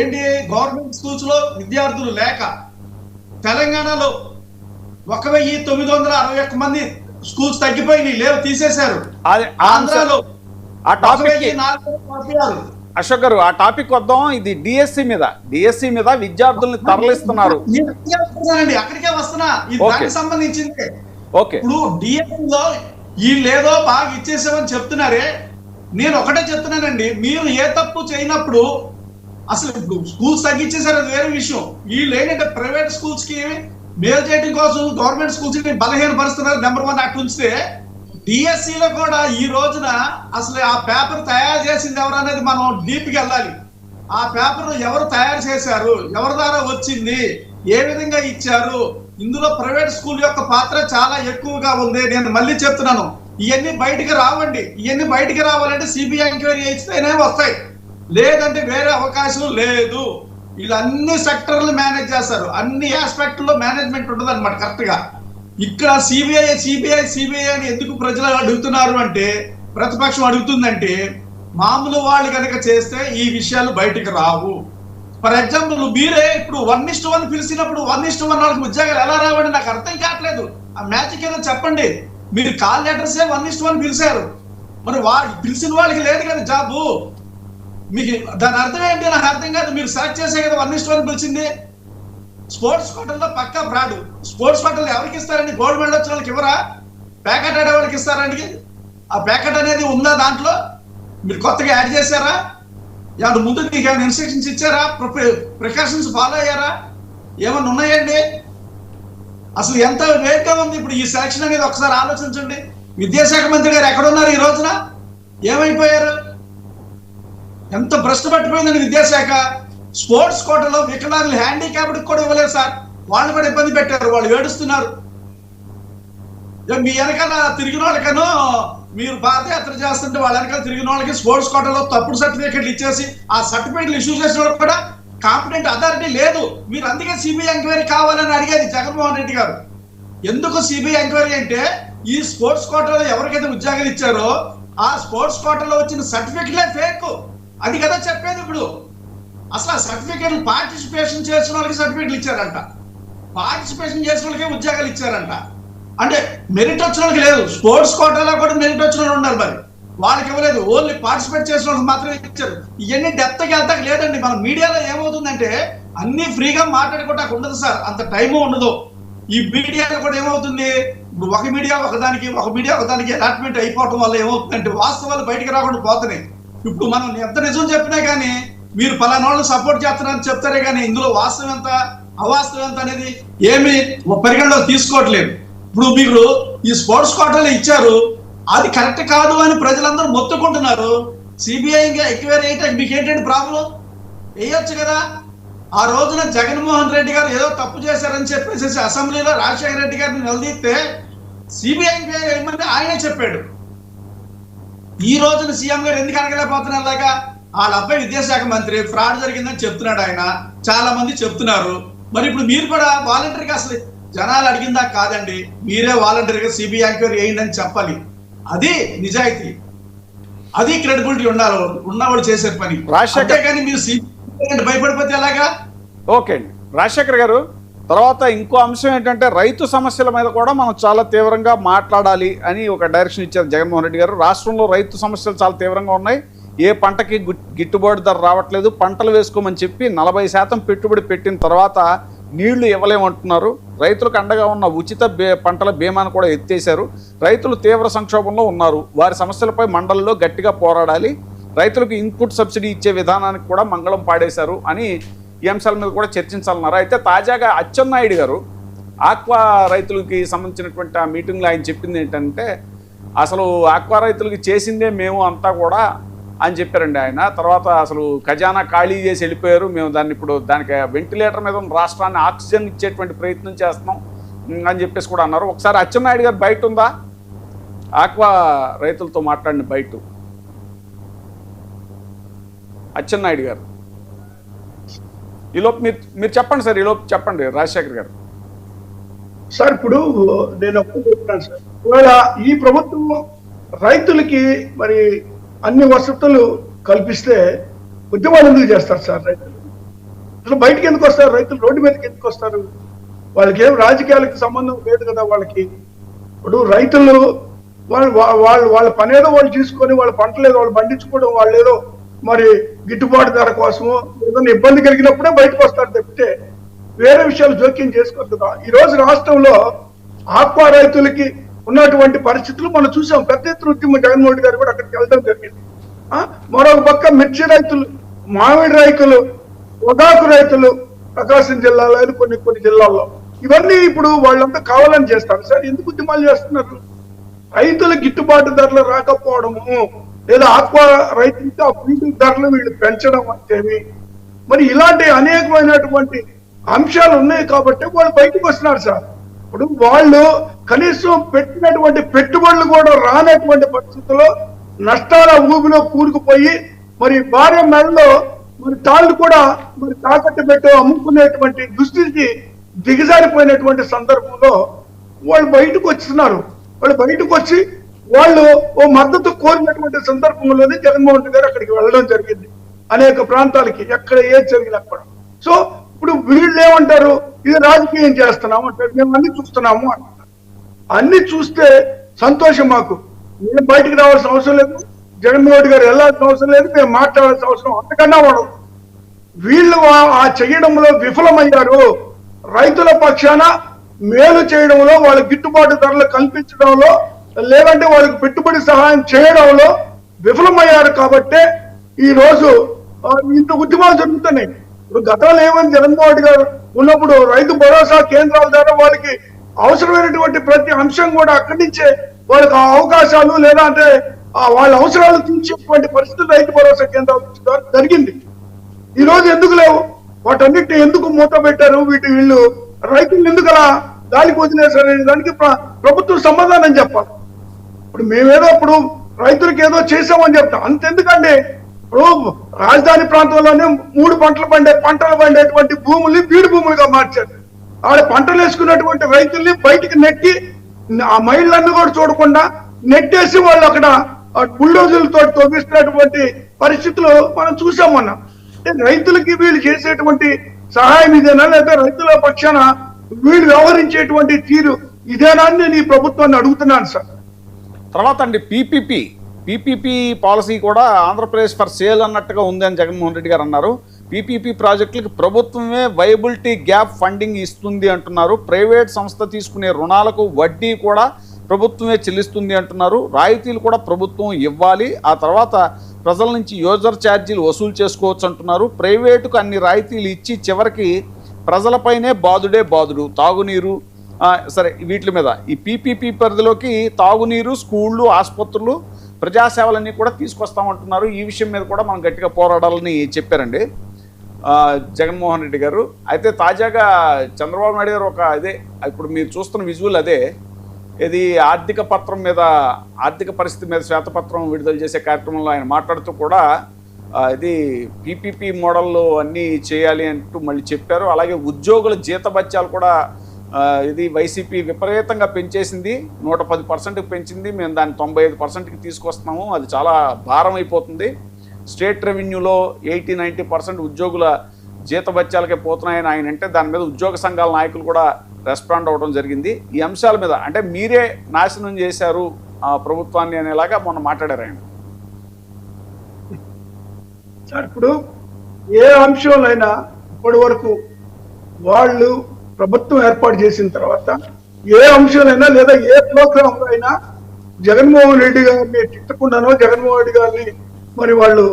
ఏంటి, గవర్నమెంట్ స్కూల్స్ లో విద్యార్థులు లేక. తెలంగాణలో 1,961 మంది స్కూల్స్ తగ్గిపోయినాయి, లేవు, తీసేశారు. ఆంధ్రాలో అశోక్ గారు ఆ టాపిక్ వద్దాం. ఇది డిఎస్సి మీద విద్యార్థుల్ని తరలిస్తున్నారు. అక్కడికే వస్తున్నా, దానికి సంబంధించింది. ఇప్పుడు డిఎస్సి లో వీళ్ళేదో బాగా ఇచ్చేసామని చెప్తున్నారే, నేను ఒకటే చెప్తున్నానండి, మీరు ఏ తప్పు చేయనప్పుడు అసలు ఇప్పుడు స్కూల్స్ తగ్గించేసారు, అది వేరే విషయం. వీళ్ళు ఏంటంటే ప్రైవేట్ స్కూల్స్ కి మేలు చేయడం కోసం గవర్నమెంట్ స్కూల్స్ ని బలహీనపరుస్తున్నారు. నెంబర్ 1 అటు ఉంచితే డిఎస్సిలో కూడా ఈ రోజున అసలు ఆ పేపర్ తయారు చేసింది ఎవరు అనేది మనం డీప్కి వెళ్ళాలి. ఆ పేపర్ ఎవరు తయారు చేశారు, ఎవరి ద్వారా వచ్చింది, ఏ విధంగా ఇచ్చారు, ఇందులో ప్రైవేట్ స్కూల్ యొక్క పాత్ర చాలా ఎక్కువగా ఉంది. నేను మళ్ళీ చెప్తున్నాను, ఇవన్నీ బయటికి రావండి. ఇవన్నీ బయటికి రావాలంటే సిబిఐ ఎంక్వైరీ ఇస్తేనే వస్తాయి, లేదంటే వేరే అవకాశం లేదు. వీళ్ళు అన్ని సెక్టర్లు మేనేజ్ చేస్తారు, అన్ని ఆస్పెక్ట్లో మేనేజ్మెంట్ ఉండదు అనమాట కరెక్ట్ గా. ఇక్కడ సిబిఐ అని ఎందుకు ప్రజలు అడుగుతున్నారు అంటే, ప్రతిపక్షం అడుగుతుందంటే, మామూలు వాళ్ళు కనుక చేస్తే ఈ విషయాలు బయటికి రావు. ఫర్ ఎగ్జాంపుల్, మీరే ఇప్పుడు 1:1 పిలిచినప్పుడు 1:1 వాళ్ళకి ఉద్యోగాలు ఎలా రావండి? నాకు అర్థం కావట్లేదు. ఆ మ్యాజిక్ ఏదో చెప్పండి. మీరు కాల్ లెటర్సే 1:1 పిలిచారు, మరి పిలిచిన వాళ్ళకి లేదు కదా జాబు. మీకు దాని అర్థం ఏంటి నాకు అర్థం కాదు. మీరు సెలెక్ట్ చేసే కదా 1:1 పిలిచింది. స్పోర్ట్స్ కోటల్లో పక్కా ఫ్రాడ్. స్పోర్ట్స్ కోటలు ఎవరికి ఇస్తారండి? గోల్డ్ మెడల్ వచ్చిన వాళ్ళకి ఇవ్వరా? ప్యాకెట్ ఆడే వాళ్ళకి ఇస్తారండి. ఆ ప్యాకెట్ అనేది ఉందా దాంట్లో? మీరు కొత్తగా యాడ్ చేశారా? ఏమన్నా ముందు మీకు ఏమైనా ఇన్స్ట్రక్షన్స్ ఇచ్చారా? ప్రికాషన్స్ ఫాలో అయ్యారా? ఏమన్నా ఉన్నాయండి? అసలు ఎంత వేగ్గా ఉంది ఇప్పుడు ఈ సెలక్షన్ అనేది ఒకసారి ఆలోచించండి. విద్యాశాఖ మంత్రి గారు ఎక్కడున్నారు ఈ రోజున? ఏమైపోయారు? ఎంత భ్రష్టు పట్టిపోయిందండి విద్యాశాఖ. స్పోర్ట్స్ కోటలో వికలాంగులు హ్యాండిక్యాప్డ్ కూడా ఇవ్వలేదు సార్. వాళ్ళు కూడా ఇబ్బంది పెట్టారు, వాళ్ళు ఏడుస్తున్నారు. మీ వెనకాల తిరిగిన వాళ్ళకనో మీరు పాదయాత్ర చేస్తుంటే వాళ్ళ వెనకాల తిరిగిన వాళ్ళకి స్పోర్ట్స్ కోటలో తప్పుడు సర్టిఫికేట్లు ఇచ్చేసి ఆ సర్టిఫికేట్లు ఇష్యూ చేసిన వాళ్ళకి కూడా కాంపిటెంట్ అథారిటీ లేదు. మీరు అందుకే సిబిఐ ఎంక్వైరీ కావాలని అడిగేది జగన్మోహన్ రెడ్డి గారు. ఎందుకు సిబిఐ ఎంక్వైరీ అంటే ఈ స్పోర్ట్స్ కోటలో ఎవరికైతే ఉద్యోగాలు ఇచ్చారో ఆ స్పోర్ట్స్ కోటలో వచ్చిన సర్టిఫికేట్లే ఫేక్. అది కదా చెప్పేది. ఇప్పుడు అసలు ఆ సర్టిఫికేట్లు పార్టిసిపేషన్ చేసిన వాళ్ళకి సర్టిఫికేట్లు ఇచ్చారంట, పార్టిసిపేషన్ చేసిన వాళ్ళకే ఉద్యోగాలు ఇచ్చారంట. అంటే మెరిట్ వచ్చిన వాళ్ళకి లేదు. స్పోర్ట్స్ కోటాలో కూడా మెరిట్ వచ్చిన వాళ్ళు ఉన్నారు, మరి వాళ్ళకి ఇవ్వలేదు. ఓన్లీ పార్టిసిపేట్ చేసిన వాళ్ళకి మాత్రమే ఇచ్చారు. ఇవన్నీ డెప్త్కి వెళ్తాక లేదండి. మన మీడియాలో ఏమవుతుందంటే అన్ని ఫ్రీగా మాట్లాడుకోవటానికి ఉండదు సార్, అంత టైము ఉండదు. ఈ మీడియాలో కూడా ఏమవుతుంది, ఒక మీడియా ఒకదానికి అలాట్మెంట్ అయిపోవటం వల్ల ఏమవుతుందంటే వాస్తవాలు బయటికి రాకుండా పోతున్నాయి. ఇప్పుడు మనం ఎంత నిజం చెప్పినా కానీ మీరు పలానా వాళ్ళు సపోర్ట్ చేస్తున్నారని చెప్తారే కానీ ఇందులో వాస్తవం ఎంత అవాస్తవం ఎంత అనేది ఏమి పరిగణలో తీసుకోవట్లేదు. ఇప్పుడు మీరు ఈ స్పోర్ట్స్ కోటాలో ఇచ్చారు, అది కరెక్ట్ కాదు అని ప్రజలందరూ మొత్తుకుంటున్నారు. సిబిఐ ఎంక్వైరీ అయితే మీకు ఏంటంటే ప్రాబ్లం? వేయొచ్చు కదా. ఆ రోజున జగన్మోహన్ రెడ్డి గారు ఏదో తప్పు చేశారని చెప్పేసి అసెంబ్లీలో రాజశేఖర రెడ్డి గారిని నిలదీస్తే సిబిఐ ఎంక్వైరీ ఏమంటే ఆయనే చెప్పాడు. ఈ రోజున సీఎం గారు ఎందుకు అడగలేకపోతున్నారు? అలాగా వాళ్ళ అబ్బాయి విద్యాశాఖ మంత్రి ఫ్రాడ్ జరిగిందని చెప్తున్నాడు ఆయన, చాలా మంది చెప్తున్నారు. మరి ఇప్పుడు మీరు కూడా వాలంటీర్గా అసలు జనాలు అడిగిందా కాదండి, మీరే వాలంటీర్గా సిబిఐ ఎంక్వైరీ వేయండి అని చెప్పాలి. అది నిజాయితీ, అది క్రెడిబిలిటీ ఉండాలి ఉన్నవాడు చేసే పని. కానీ మీరు సిబిఐ భయపడిపోతే ఎలాగా? ఓకే అండి రాజశేఖర్ గారు, తర్వాత ఇంకో అంశం ఏంటంటే రైతు సమస్యల మీద కూడా మనం చాలా తీవ్రంగా మాట్లాడాలి అని ఒక డైరెక్షన్ ఇచ్చారు జగన్మోహన్ రెడ్డి గారు. రాష్ట్రంలో రైతు సమస్యలు చాలా తీవ్రంగా ఉన్నాయి. ఏ పంటకి గిట్టుబాటు ధర రావట్లేదు, పంటలు వేసుకోమని చెప్పి 40% పెట్టుబడి పెట్టిన తర్వాత నీళ్లు ఇవ్వలేమంటున్నారు. రైతులకు అండగా ఉన్న ఉచిత పంటల బీమాను కూడా ఎత్తేశారు. రైతులు తీవ్ర సంక్షోభంలో ఉన్నారు. వారి సమస్యలపై మండలిలో గట్టిగా పోరాడాలి. రైతులకు ఇన్పుట్ సబ్సిడీ ఇచ్చే విధానానికి కూడా మంగళం పాడేశారు అని ఈ అంశాల మీద కూడా చర్చించాలన్నారు. అయితే తాజాగా అచ్చెన్నాయుడు గారు ఆక్వా రైతులకి సంబంధించినటువంటి ఆ మీటింగ్లో ఆయన చెప్పింది ఏంటంటే అసలు ఆక్వా రైతులకి చేసిందే మేము అంతా కూడా అని చెప్పారండి ఆయన. తర్వాత అసలు ఖజానా ఖాళీ చేసి వెళ్ళిపోయారు, మేము దాన్ని ఇప్పుడు దానికి వెంటిలేటర్ మీద ఉన్న రాష్ట్రాన్ని ఆక్సిజన్ ఇచ్చేటువంటి ప్రయత్నం చేస్తున్నాం అని చెప్పేసి కూడా అన్నారు. ఒకసారి అచ్చెన్నాయుడు గారు బయట ఉందా ఆక్వా రైతులతో మాట్లాడిన బయట అచ్చెన్నాయుడు గారు? ఈలోపు మీరు చెప్పండి సార్, ఈలోపు చెప్పండి రాజశేఖర్ గారు. సార్ ఇప్పుడు నేను ఒక్కటి చెప్తాను సార్, ఒకవేళ ఈ ప్రభుత్వం రైతులకి మరి అన్ని వసతులు కల్పిస్తే ఉద్యమాలు ఎందుకు చేస్తారు సార్? రైతులు అసలు బయటకు ఎందుకు వస్తారు? రైతులు రోడ్డు మీదకి ఎందుకు వస్తారు? వాళ్ళకి ఏం రాజకీయాలకు సంబంధం లేదు కదా వాళ్ళకి. ఇప్పుడు రైతులు వాళ్ళ పని ఏదో వాళ్ళు తీసుకొని వాళ్ళ పంటలు ఏదో వాళ్ళు పండించుకోవడం, వాళ్ళు ఏదో మరి గిట్టుబాటు ధర కోసము ఏదైనా ఇబ్బంది కలిగినప్పుడే బయటకు వస్తారు తప్పితే వేరే విషయాలు జోక్యం చేసుకోరు కదా. ఈ రోజు రాష్ట్రంలో ఆక్వా రైతులకి ఉన్నటువంటి పరిస్థితులు మనం చూసాం. పెద్ద ఎత్తున ఉద్యమం జగన్మోహన్ గారు కూడా అక్కడికి వెళ్ళడం జరిగింది. మరొక పక్క మిర్చి రైతులు, మామిడి రైతులు, పొగాకు రైతులు ప్రకాశం జిల్లాలో కొన్ని జిల్లాల్లో ఇవన్నీ ఇప్పుడు వాళ్ళంతా కావాలని చేస్తారు సార్. ఎందుకు ఉద్యమాలు చేస్తున్నారు? రైతుల గిట్టుబాటు ధరలు రాకపోవడము, లేదా ఆక్వా రైతులకి ఆ ఫీల్డ్ ధరలు వీళ్ళు పెంచడం అంటేమి, మరి ఇలాంటి అనేకమైనటువంటి అంశాలు ఉన్నాయి కాబట్టి వాళ్ళు బయటకు వస్తున్నారు సార్. ఇప్పుడు వాళ్ళు కనీసం పెట్టినటువంటి పెట్టుబడులు కూడా రానటువంటి పరిస్థితుల్లో నష్టాల ఊబిలో కూరుకుపోయి మరి భార్య మెడలో మరి తాళ్ళు కూడా మరి తాకట్టు పెట్టి అమ్ముకునేటువంటి దుస్థితికి దిగజారిపోయినటువంటి సందర్భంలో వాళ్ళు బయటకు వస్తున్నారు. వాళ్ళు బయటకు వచ్చి వాళ్ళు ఓ మద్దతు కోరినటువంటి సందర్భంలోనే జగన్మోహన్ రెడ్డి గారు అక్కడికి వెళ్ళడం జరిగింది, అనేక ప్రాంతాలకి, ఎక్కడ ఏది జరిగినా కూడా. సో ఇప్పుడు వీళ్ళు ఏమంటారు, ఇది రాజకీయం చేస్తున్నాము అంటారు, మేము అన్ని చూస్తున్నాము అంటారు. అన్ని చూస్తే సంతోషం మాకు, మేము బయటికి రావాల్సిన అవసరం లేదు. జగన్మోహన్ రెడ్డి గారు వెళ్ళాల్సిన అవసరం లేదు, మేము మాట్లాడాల్సిన అవసరం అంతకన్నా ఉండదు. వీళ్ళు ఆ చేయడంలో విఫలమయ్యారు. రైతుల పక్షాన మేలు చేయడంలో, వాళ్ళ గిట్టుబాటు ధరలు కల్పించడంలో, లేదంటే వాళ్ళకి పెట్టుబడి సహాయం చేయడంలో విఫలమయ్యారు. కాబట్టే ఈ రోజు ఇంత ఉద్యమాలు జరుగుతున్నాయి. ఇప్పుడు గతంలో ఏమని జగన్మోహన్ రెడ్డి గారు ఉన్నప్పుడు రైతు భరోసా కేంద్రాల ద్వారా వాళ్ళకి అవసరమైనటువంటి ప్రతి అంశం కూడా అక్కడి నుంచే వాళ్ళకి అవకాశాలు లేదా అంటే వాళ్ళ అవసరాలు తీర్చేటువంటి పరిస్థితి రైతు భరోసా కేంద్రాల జరిగింది. ఈ రోజు ఎందుకు లేవు? వాటన్నిటిని ఎందుకు మూత పెట్టారు? వీళ్ళు రైతులు ఎందుకు అలా గాలికి వదిలేశారు? దానికి ప్రభుత్వం సమాధానం చెప్పాలి. ఇప్పుడు మేమేదో ఇప్పుడు రైతులకు ఏదో చేసామని చెప్తాం, అంతెందుకండి. ఇప్పుడు రాజధాని ప్రాంతంలోనే 3 పంటలు పండేటువంటి భూముల్ని బీడు భూములుగా మార్చారు. ఆడ పంటలు వేసుకున్నటువంటి రైతుల్ని బయటికి నెట్టి ఆ మైళ్ళన్నీ కూడా చూడకుండా నెట్టేసి వాళ్ళు అక్కడ బుల్డోజర్లతో తొవ్విస్తున్నటువంటి పరిస్థితులు మనం చూసామన్నా. రైతులకి వీళ్ళు చేసేటువంటి సహాయం ఇదేనా, లేదా రైతుల పక్షాన వీళ్ళు వ్యవహరించేటువంటి తీరు ఇదేనా అని నేను ఈ ప్రభుత్వాన్ని అడుగుతున్నాను సార్. తర్వాత అండి పీపీపీ పాలసీ కూడా ఆంధ్రప్రదేశ్ ఫర్ సేల్ అన్నట్టుగా ఉందని జగన్మోహన్ రెడ్డి గారు అన్నారు. పీపీపీ ప్రాజెక్టులకు ప్రభుత్వమే వైబిలిటీ గ్యాప్ ఫండింగ్ ఇస్తుంది అంటున్నారు. ప్రైవేట్ సంస్థ తీసుకునే రుణాలకు వడ్డీ కూడా ప్రభుత్వమే చెల్లిస్తుంది అంటున్నారు. రాయితీలు కూడా ప్రభుత్వం ఇవ్వాలి, ఆ తర్వాత ప్రజల నుంచి యూజర్ ఛార్జీలు వసూలు చేసుకోవచ్చు అంటున్నారు. ప్రైవేటుకు అన్ని రాయితీలు ఇచ్చి చివరికి ప్రజలపైనే బాదుడు. తాగునీరు సరే, వీటి మీద ఈ పీపీపీ పరిధిలోకి తాగునీరు, స్కూళ్ళు, ఆసుపత్రులు, ప్రజాసేవలన్నీ కూడా తీసుకొస్తామంటున్నారు. ఈ విషయం మీద కూడా మనం గట్టిగా పోరాడాలని చెప్పారండి జగన్మోహన్ రెడ్డి గారు. అయితే తాజాగా చంద్రబాబు నాయుడు గారు ఇప్పుడు మీరు చూస్తున్న విజువల్ ఇది ఆర్థిక పరిస్థితి మీద శ్వేతపత్రం విడుదల చేసే కార్యక్రమంలో ఆయన మాట్లాడుతూ కూడా ఇది పీపీపీ మోడల్లో అన్నీ చేయాలి అంటూ మళ్ళీ చెప్పారు. అలాగే ఉద్యోగుల జీతభత్యాలు కూడా ఇది వైసీపీ విపరీతంగా పెంచేసింది, 110% పెంచింది. మేము దాన్ని 95%కి తీసుకొస్తున్నాము, అది చాలా భారం అయిపోతుంది. స్టేట్ రెవెన్యూలో 80-90% ఉద్యోగుల జీతభత్యాలకే పోతున్నాయని ఆయన అంటే దాని మీద ఉద్యోగ సంఘాల నాయకులు కూడా రెస్పాండ్ అవ్వడం జరిగింది. ఈ అంశాల మీద అంటే మీరే నాశనం చేశారు ఆ ప్రభుత్వాన్ని అనేలాగా మొన్న మాట్లాడారు ఆయన. సార్, ఇప్పుడు ఏ అంశంలో ఇప్పటి వరకు వాళ్ళు ప్రభుత్వం ఏర్పాటు చేసిన తర్వాత ఏ అంశాలైనా లేదా ఏ ప్రోగ్రామ్ అయినా జగన్మోహన్ రెడ్డి గారిని తిట్టకుండానో, జగన్మోహన్ రెడ్డి గారిని మరి వాళ్ళు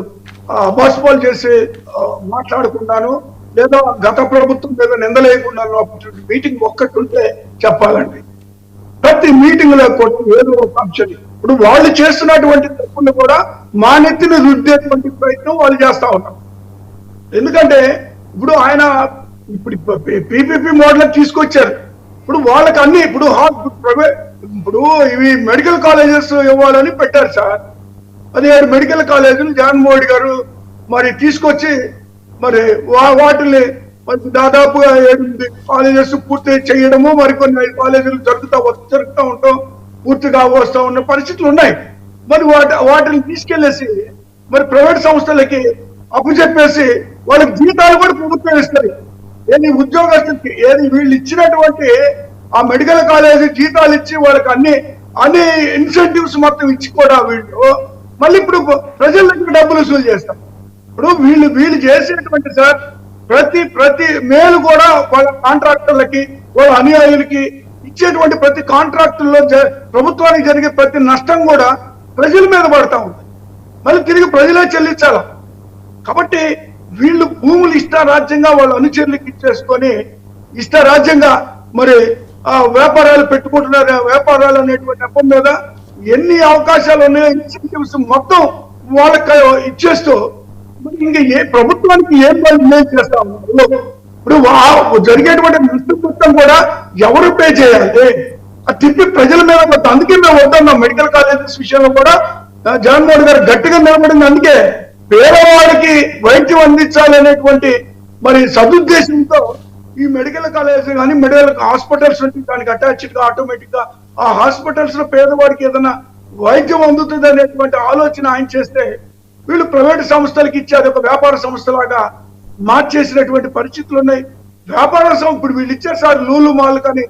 అబాస్పాలు చేసి మాట్లాడకుండాను, లేదా గత ప్రభుత్వం మీద నిందలేయకుండాను మీటింగ్ ఒక్కటి ఉంటే చెప్పాలండి. ప్రతి మీటింగ్ లో ఏదో ఒక అంశం ఇప్పుడు వాళ్ళు చేస్తున్నటువంటి తప్పులు కూడా మా నెత్తిని రుద్దేటువంటి ప్రయత్నం వాళ్ళు చేస్తా ఉన్నారు. ఎందుకంటే ఇప్పుడు ఆయన పీపీపీ మోడల్ తీసుకొచ్చారు. ఇప్పుడు వాళ్ళకి అన్ని ఇప్పుడు ఇవి మెడికల్ కాలేజెస్ ఇవ్వాలని పెట్టారు సార్. 17 మెడికల్ కాలేజీలు జగన్మోహన్ రెడ్డి గారు మరి తీసుకొచ్చి మరి వాటిని దాదాపుగా 8 కాలేజెస్ పూర్తి చేయడము, మరికొన్ని 5 కాలేజీలు జరుగుతూ ఉంటాం, పూర్తిగా వస్తూ ఉన్న పరిస్థితులు ఉన్నాయి. మరి వాటిని తీసుకెళ్లేసి మరి ప్రైవేట్ సంస్థలకి అప్పచెప్పేసి వాళ్ళకి జీతాలు కూడా ప్రభుత్వం ఇస్తారు. ఏది ఉద్యోగస్తులకి వీళ్ళు ఇచ్చినటువంటి ఆ మెడికల్ కాలేజీ జీతాలు ఇచ్చి వాళ్ళకి అన్ని ఇన్సెంటివ్స్ మొత్తం ఇచ్చి కూడా వీళ్ళు మళ్ళీ ఇప్పుడు ప్రజల దగ్గర డబ్బులు వసూలు చేస్తారు. ఇప్పుడు వీళ్ళు చేసేటువంటి సార్ ప్రతి మేలు కూడా వాళ్ళ కాంట్రాక్టర్లకి, వాళ్ళ అనుయాయులకి ఇచ్చేటువంటి ప్రతి కాంట్రాక్టుల్లో ప్రభుత్వానికి జరిగే ప్రతి నష్టం కూడా ప్రజల మీద పడతా ఉంది. మళ్ళీ తిరిగి ప్రజలే చెల్లించాల. కాబట్టి వీళ్ళు భూములు ఇష్టారాజ్యంగా వాళ్ళ అనుచరులకు ఇచ్చేసుకొని ఇష్టారాజ్యంగా మరి వ్యాపారాలు పెట్టుకుంటున్నారు. వ్యాపారాలు అనేటువంటి అప్పం మీద ఎన్ని అవకాశాలు ఉన్నాయో ఇన్సెంటివ్స్ మొత్తం వాళ్ళకి ఇచ్చేస్తూ ఇంకా ప్రభుత్వానికి ఏం చేస్తా ఉన్నారు. ఇప్పుడు జరిగేటువంటి నష్టం మొత్తం కూడా ఎవరు పే చేయాలి? అది తిప్పి ప్రజల మీద మొత్తం. అందుకే మేము వద్దన్నాం మెడికల్ కాలేజెస్ విషయంలో కూడా జగన్మోహన్ గారు గట్టిగా నిలబడింది. అందుకే పేదవాడికి వైద్యం అందించాలి అనేటువంటి మరి సదుద్దేశంతో ఈ మెడికల్ కాలేజ్ కానీ మెడికల్ హాస్పిటల్స్ దానికి అటాచ్డ్ గా ఆటోమేటిక్ గా ఆ హాస్పిటల్స్ లో పేదవాడికి ఏదైనా వైద్యం అందుతుంది అనేటువంటి ఆలోచన ఆయన చేస్తే వీళ్ళు ప్రైవేట్ సంస్థలకు ఇచ్చి అది ఒక వ్యాపార సంస్థలాగా మార్చేసినటువంటి పరిస్థితులు ఉన్నాయి. వ్యాపార సంస్థ ఇప్పుడు వీళ్ళు ఇచ్చారు సార్ లూలు మాల్ కానీ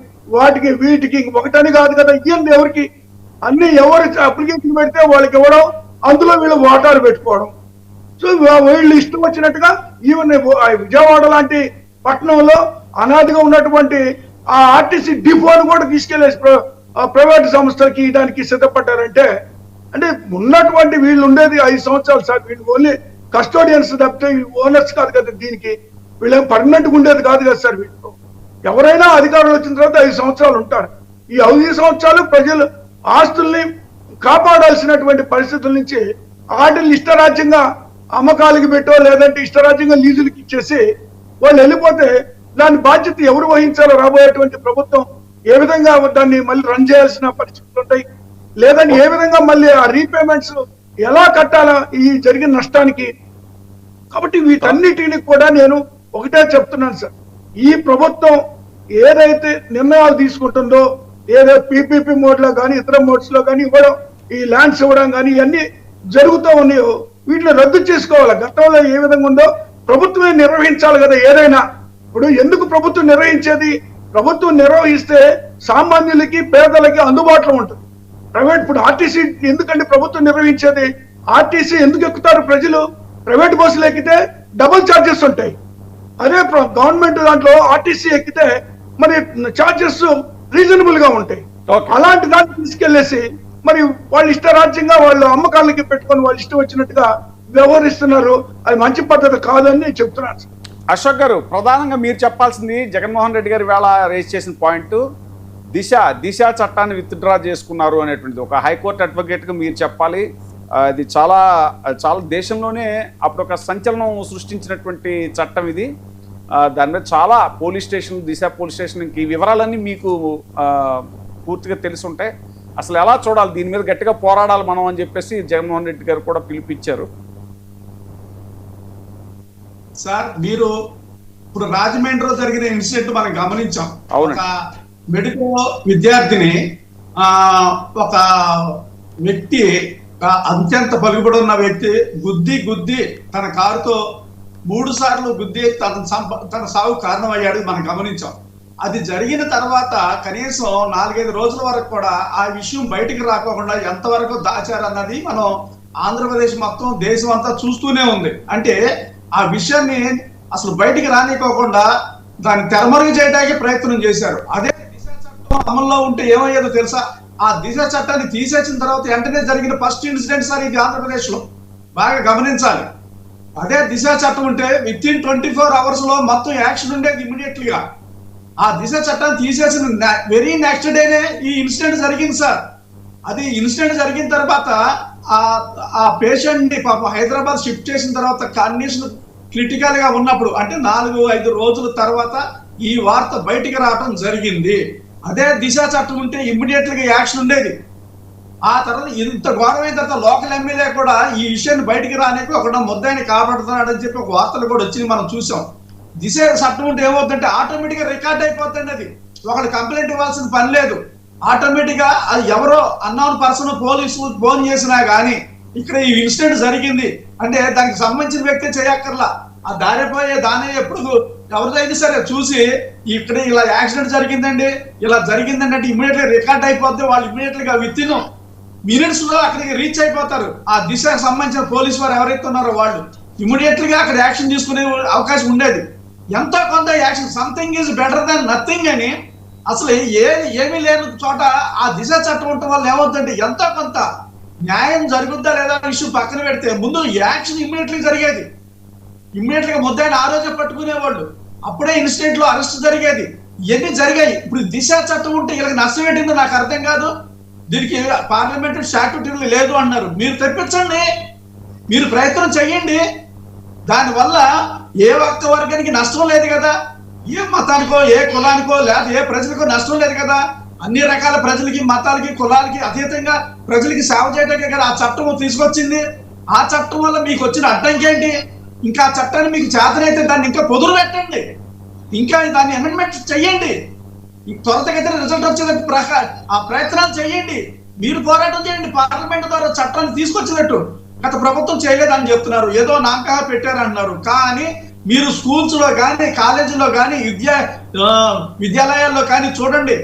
వీటికి ఒకటని కాదు కదా, ఇవ్వండి ఎవరికి అన్ని ఎవరు అప్లికేషన్ పెడితే వాళ్ళకి ఇవ్వడం, అందులో వీళ్ళు వాటాలు పెట్టుకోవడం. సో వీళ్ళు ఇష్టం వచ్చినట్టుగా ఈవెన్ విజయవాడ లాంటి పట్టణంలో అనాదిగా ఉన్నటువంటి ఆ ఆర్టీసీ డిపోను కూడా తీసుకెళ్లేసి ప్రైవేట్ సంస్థలకి దానికి సిద్ధపడ్డారంటే, అంటే ఉన్నటువంటి వీళ్ళు ఉండేది 5 సంవత్సరాలు సార్. వీళ్ళు ఓన్లీ కస్టోడియన్స్ తప్పితే ఓనర్స్ కాదు కదా, దీనికి వీళ్ళేం పర్మనెంట్గా ఉండేది కాదు కదా సార్. వీళ్ళు ఎవరైనా అధికారులు వచ్చిన తర్వాత 5 సంవత్సరాలు ఉంటారు. ఈ 5 సంవత్సరాలు ప్రజలు ఆస్తుల్ని కాపాడాల్సినటువంటి పరిస్థితుల నుంచి వాటిని ఇష్టరాజ్యంగా అమ్మకాలకి పెట్టో లేదంటే ఇష్టరాజ్యంగా లీజులకి ఇచ్చేసి వాళ్ళు వెళ్ళిపోతే దాని బాధ్యత ఎవరు వహించాలో రాబోయేటువంటి ప్రభుత్వం ఏ విధంగా దాన్ని మళ్ళీ రన్ చేయాల్సిన పరిస్థితులు ఉంటాయి, లేదంటే ఏ విధంగా మళ్ళీ ఆ రీపేమెంట్స్ ఎలా కట్టాలా ఈ జరిగిన నష్టానికి. కాబట్టి వీటన్నిటిని కూడా నేను ఒకటే చెప్తున్నాను సార్, ఈ ప్రభుత్వం ఏదైతే నిర్ణయాలు తీసుకుంటుందో, ఏదో పీపీపీ మోడ్ లో కానీ ఇతర మోడ్స్ లో కానీ ఇవ్వడం, ఈ ల్యాండ్స్ ఇవ్వడం కానీ ఇవన్నీ జరుగుతూ ఉన్నాయో వీటిని రద్దు చేసుకోవాలి. గతంలో ఏ విధంగా ఉందో ప్రభుత్వమే నిర్వహించాలి కదా ఏదైనా. ఇప్పుడు ఎందుకు ప్రభుత్వం నిర్వహించేది? ప్రభుత్వం నిర్వహిస్తే సామాన్యులకి పేదలకి అందుబాటులో ఉంటుంది. ప్రైవేట్ ఇప్పుడు ఆర్టీసీ ఎందుకంటే ప్రభుత్వం నిర్వహించేది, ఆర్టీసీ ఎందుకు ఎక్కుతారు ప్రజలు? ప్రైవేట్ బస్సులు ఎక్కితే డబుల్ ఛార్జెస్ ఉంటాయి, అదే గవర్నమెంట్ దాంట్లో ఆర్టీసీ ఎక్కితే మరి ఛార్జెస్ రీజనబుల్ గా ఉంటాయి. అలాంటి దాన్ని తీసుకెళ్లేసి మరి వాళ్ళు ఇష్టరాజ్యంగా వాళ్ళు అమ్మకాలకి పెట్టుకొని వాళ్ళు ఇష్టం వచ్చినట్టుగా వ్యవహరిస్తున్నారు. అది మంచి పద్ధతి కాదని నేను చెప్తున్నాను. అశోక్ గారు, ప్రధానంగా మీరు చెప్పాల్సింది, జగన్మోహన్ రెడ్డి గారు వేళ రేజ్ చేసిన పాయింట్ దిశ చట్టాన్ని విత్డ్రా చేసుకున్నారు అనేటువంటిది. ఒక హైకోర్టు అడ్వకేట్గా మీరు చెప్పాలి. ఇది చాలా దేశంలోనే అప్పుడు ఒక సంచలనం సృష్టించినటువంటి చట్టం ఇది. దాని మీద చాలా పోలీస్ స్టేషన్, దిశ పోలీస్ స్టేషన్, ఈ వివరాలన్నీ మీకు పూర్తిగా తెలిసి ఉంటాయి. అసలు ఎలా చూడాలి, దీని మీద గట్టిగా పోరాడాలి మనం అని చెప్పేసి జగన్మోహన్ రెడ్డి గారు కూడా పిలిపించారు. సార్, మీరు ఇప్పుడు రాజమండ్రిలో జరిగిన ఇన్సిడెంట్ మనం గమనించాం. ఒక మెడికల్ విద్యార్థిని ఒక వ్యక్తి, అత్యంత పలుకుబడి ఉన్న వ్యక్తి గుద్ది తన కారుతో 3 సార్లు గుద్ది తన సాగు కారణమయ్యాడు మనం గమనించాం. అది జరిగిన తర్వాత కనీసం 4-5 రోజుల వరకు కూడా ఆ విషయం బయటికి రాకోకుండా ఎంతవరకు దాచారన్నది మనం ఆంధ్రప్రదేశ్ మొత్తం దేశం అంతా చూస్తూనే ఉంది. అంటే ఆ విషయాన్ని అసలు బయటికి రానికోకుండా దాన్ని తెరమరుగు చేయడానికి ప్రయత్నం చేశారు. అదే దిశ చట్టం అమల్లో ఉంటే ఏమయ్యేదో తెలుసా? ఆ దిశ చట్టాన్ని తీసేసిన తర్వాత వెంటనే జరిగిన ఫస్ట్ ఇన్సిడెంట్ సార్ ఇది ఆంధ్రప్రదేశ్ లో, బాగా గమనించాలి. అదే దిశ చట్టం ఉంటే విత్ ఇన్ 24 hours లో మొత్తం యాక్షన్ ఉండేది ఇమ్మీడియట్లీ గా. ఆ దిశ చట్టాన్ని తీసేసిన వెరీ నెక్స్ట్ డేనే ఈ ఇన్సిడెంట్ జరిగింది సార్. అది ఇన్సిడెంట్ జరిగిన తర్వాత ఆ పేషెంట్ ని పాపం హైదరాబాద్ షిఫ్ట్ చేసిన తర్వాత కండిషన్ క్రిటికల్ గా ఉన్నప్పుడు, అంటే 4-5 రోజుల తర్వాత ఈ వార్త బయటికి రావడం జరిగింది. అదే దిశ చట్టం ఉంటే ఇమ్మీడియట్ గా యాక్షన్ ఉండేది. ఆ తర్వాత ఇంత ఘోరమైన తర్వాత లోకల్ ఎమ్మెల్యే కూడా ఈ విషయాన్ని బయటికి రానికి ఒక ముద్దాయిని కాపాడుతున్నాడని చెప్పి ఒక వార్తలు కూడా వచ్చింది, మనం చూసాం. దిశ చట్టం ఉంటే ఏమవుతుందంటే ఆటోమేటిక్ గా రికార్డ్ అయిపోతుంది. అది ఒకళ్ళు కంప్లైంట్ ఇవ్వాల్సిన పని లేదు. ఆటోమేటిక్ గా అది ఎవరో అన్నోన్ పర్సన్ పోలీసులు ఫోన్ చేసినా గానీ ఇక్కడ ఈ ఇన్సిడెంట్ జరిగింది అంటే దానికి సంబంధించిన వ్యక్తే చేయక్కర్లా. ఆ దారిపోయే దాని ఎప్పుడు ఎవరిదైతే సరే చూసి ఇక్కడ ఇలా యాక్సిడెంట్ జరిగిందండి, ఇలా జరిగిందండి అంటే ఇమ్మీడియట్ గా రికార్డ్ అయిపోతే వాళ్ళు ఇమ్మీడియట్ గా విత్ ఇన్ మినిట్స్ లో అక్కడికి రీచ్ అయిపోతారు. ఆ దిశకు సంబంధించిన పోలీసు వారు ఎవరైతే ఉన్నారో వాళ్ళు ఇమ్మీడియట్ గా అక్కడ యాక్షన్ తీసుకునే అవకాశం ఉండేది. ఎంతో కొంత action, something is better than nothing అని. అసలు ఏమీ లేని చోట ఆ దిశ చట్టం ఉండటం వల్ల ఏమవుతుందంటే ఎంతో కొంత న్యాయం జరుగుద్దా లేదా విషయం పక్కన పెడితే ముందు యాక్షన్ ఇమ్మీడియట్ గా జరిగేది. ఇమ్మీడియట్ గా ముద్దాయిని ఆ రోజే పట్టుకునేవాళ్ళు, అప్పుడే ఇన్సిడెంట్ లో అరెస్ట్ జరిగేది. ఇవన్నీ జరిగాయి. ఇప్పుడు దిశ చట్టం ఉంటే వీళ్ళకి నష్టం ఏంటిందో నాకు అర్థం కాదు. దీనికి పార్లమెంటరీ స్టాట్యూటరీ లేదు అన్నారు. మీరు తెప్పించండి, మీరు ప్రయత్నం చెయ్యండి. దానివల్ల ఏ ఒక్క వర్గానికి నష్టం లేదు కదా, ఏ మతానికో ఏ కులానికో లేదా ఏ ప్రజలకో నష్టం లేదు కదా. అన్ని రకాల ప్రజలకి, మతాలకి, కులాలకి అతీతంగా ప్రజలకి సేవ చేయడానికి కదా ఆ చట్టం తీసుకొచ్చింది. ఆ చట్టం వల్ల మీకు వచ్చిన అడ్డంకి ఏంటి? ఇంకా ఆ చట్టాన్ని మీకు చేతనైతే దాన్ని ఇంకా పొదురు పెట్టండి, ఇంకా దాన్ని అమెండ్మెంట్ చెయ్యండి, త్వరితగతిన రిజల్ట్ వచ్చేటట్టు ఆ ప్రయత్నాలు చేయండి. మీరు పోరాటం చేయండి, పార్లమెంట్ ద్వారా చట్టాన్ని తీసుకొచ్చినట్టు. గత ప్రభుత్వం చేయలేదని చెప్తున్నారు, ఏదో నామకా పెట్టారంటున్నారు. కానీ మీరు స్కూల్స్ లో కానీ, కాలేజీలో కానీ, విద్యాలయాల్లో కానీ చూడండి,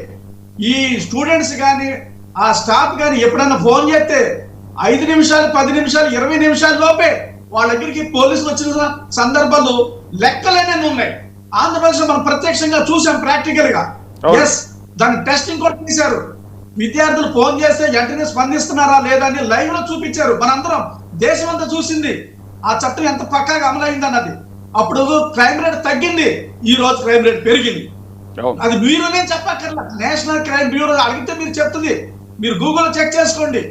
ఈ స్టూడెంట్స్ కానీ ఆ స్టాఫ్ కానీ ఎప్పుడైనా ఫోన్ చేస్తే 5 నిమిషాలు 10 నిమిషాలు 20 నిమిషాల లోపే వాళ్ళ దగ్గరికి పోలీసులు వచ్చిన సందర్భాలు లెక్కలేనే ఉన్నాయి. ఆంధ్రప్రదేశ్ లో మనం ప్రత్యక్షంగా చూసాం ప్రాక్టికల్ గా. ఎస్, దాని టెస్టింగ్ కూడా తీశారు. విద్యార్థులు ఫోన్ చేస్తే వెంటనే స్పందిస్తున్నారా లేదా అని లైవ్ లో చూపించారు. మనందరం దేశం అంతా చూసింది ఆ చట్టం ఎంత పక్కాగా అమలైంది అన్నది. అప్పుడు క్రైమ్ రేట్ తగ్గింది, ఈ రోజు క్రైమ్ రేట్ పెరిగింది. అది మీరు నేను చెప్పక్కర్లా, నేషనల్ క్రైమ్ బ్యూరో అడిగితే మీరు చెప్తుంది. మీరు గూగుల్ చెక్ చేసుకోండి,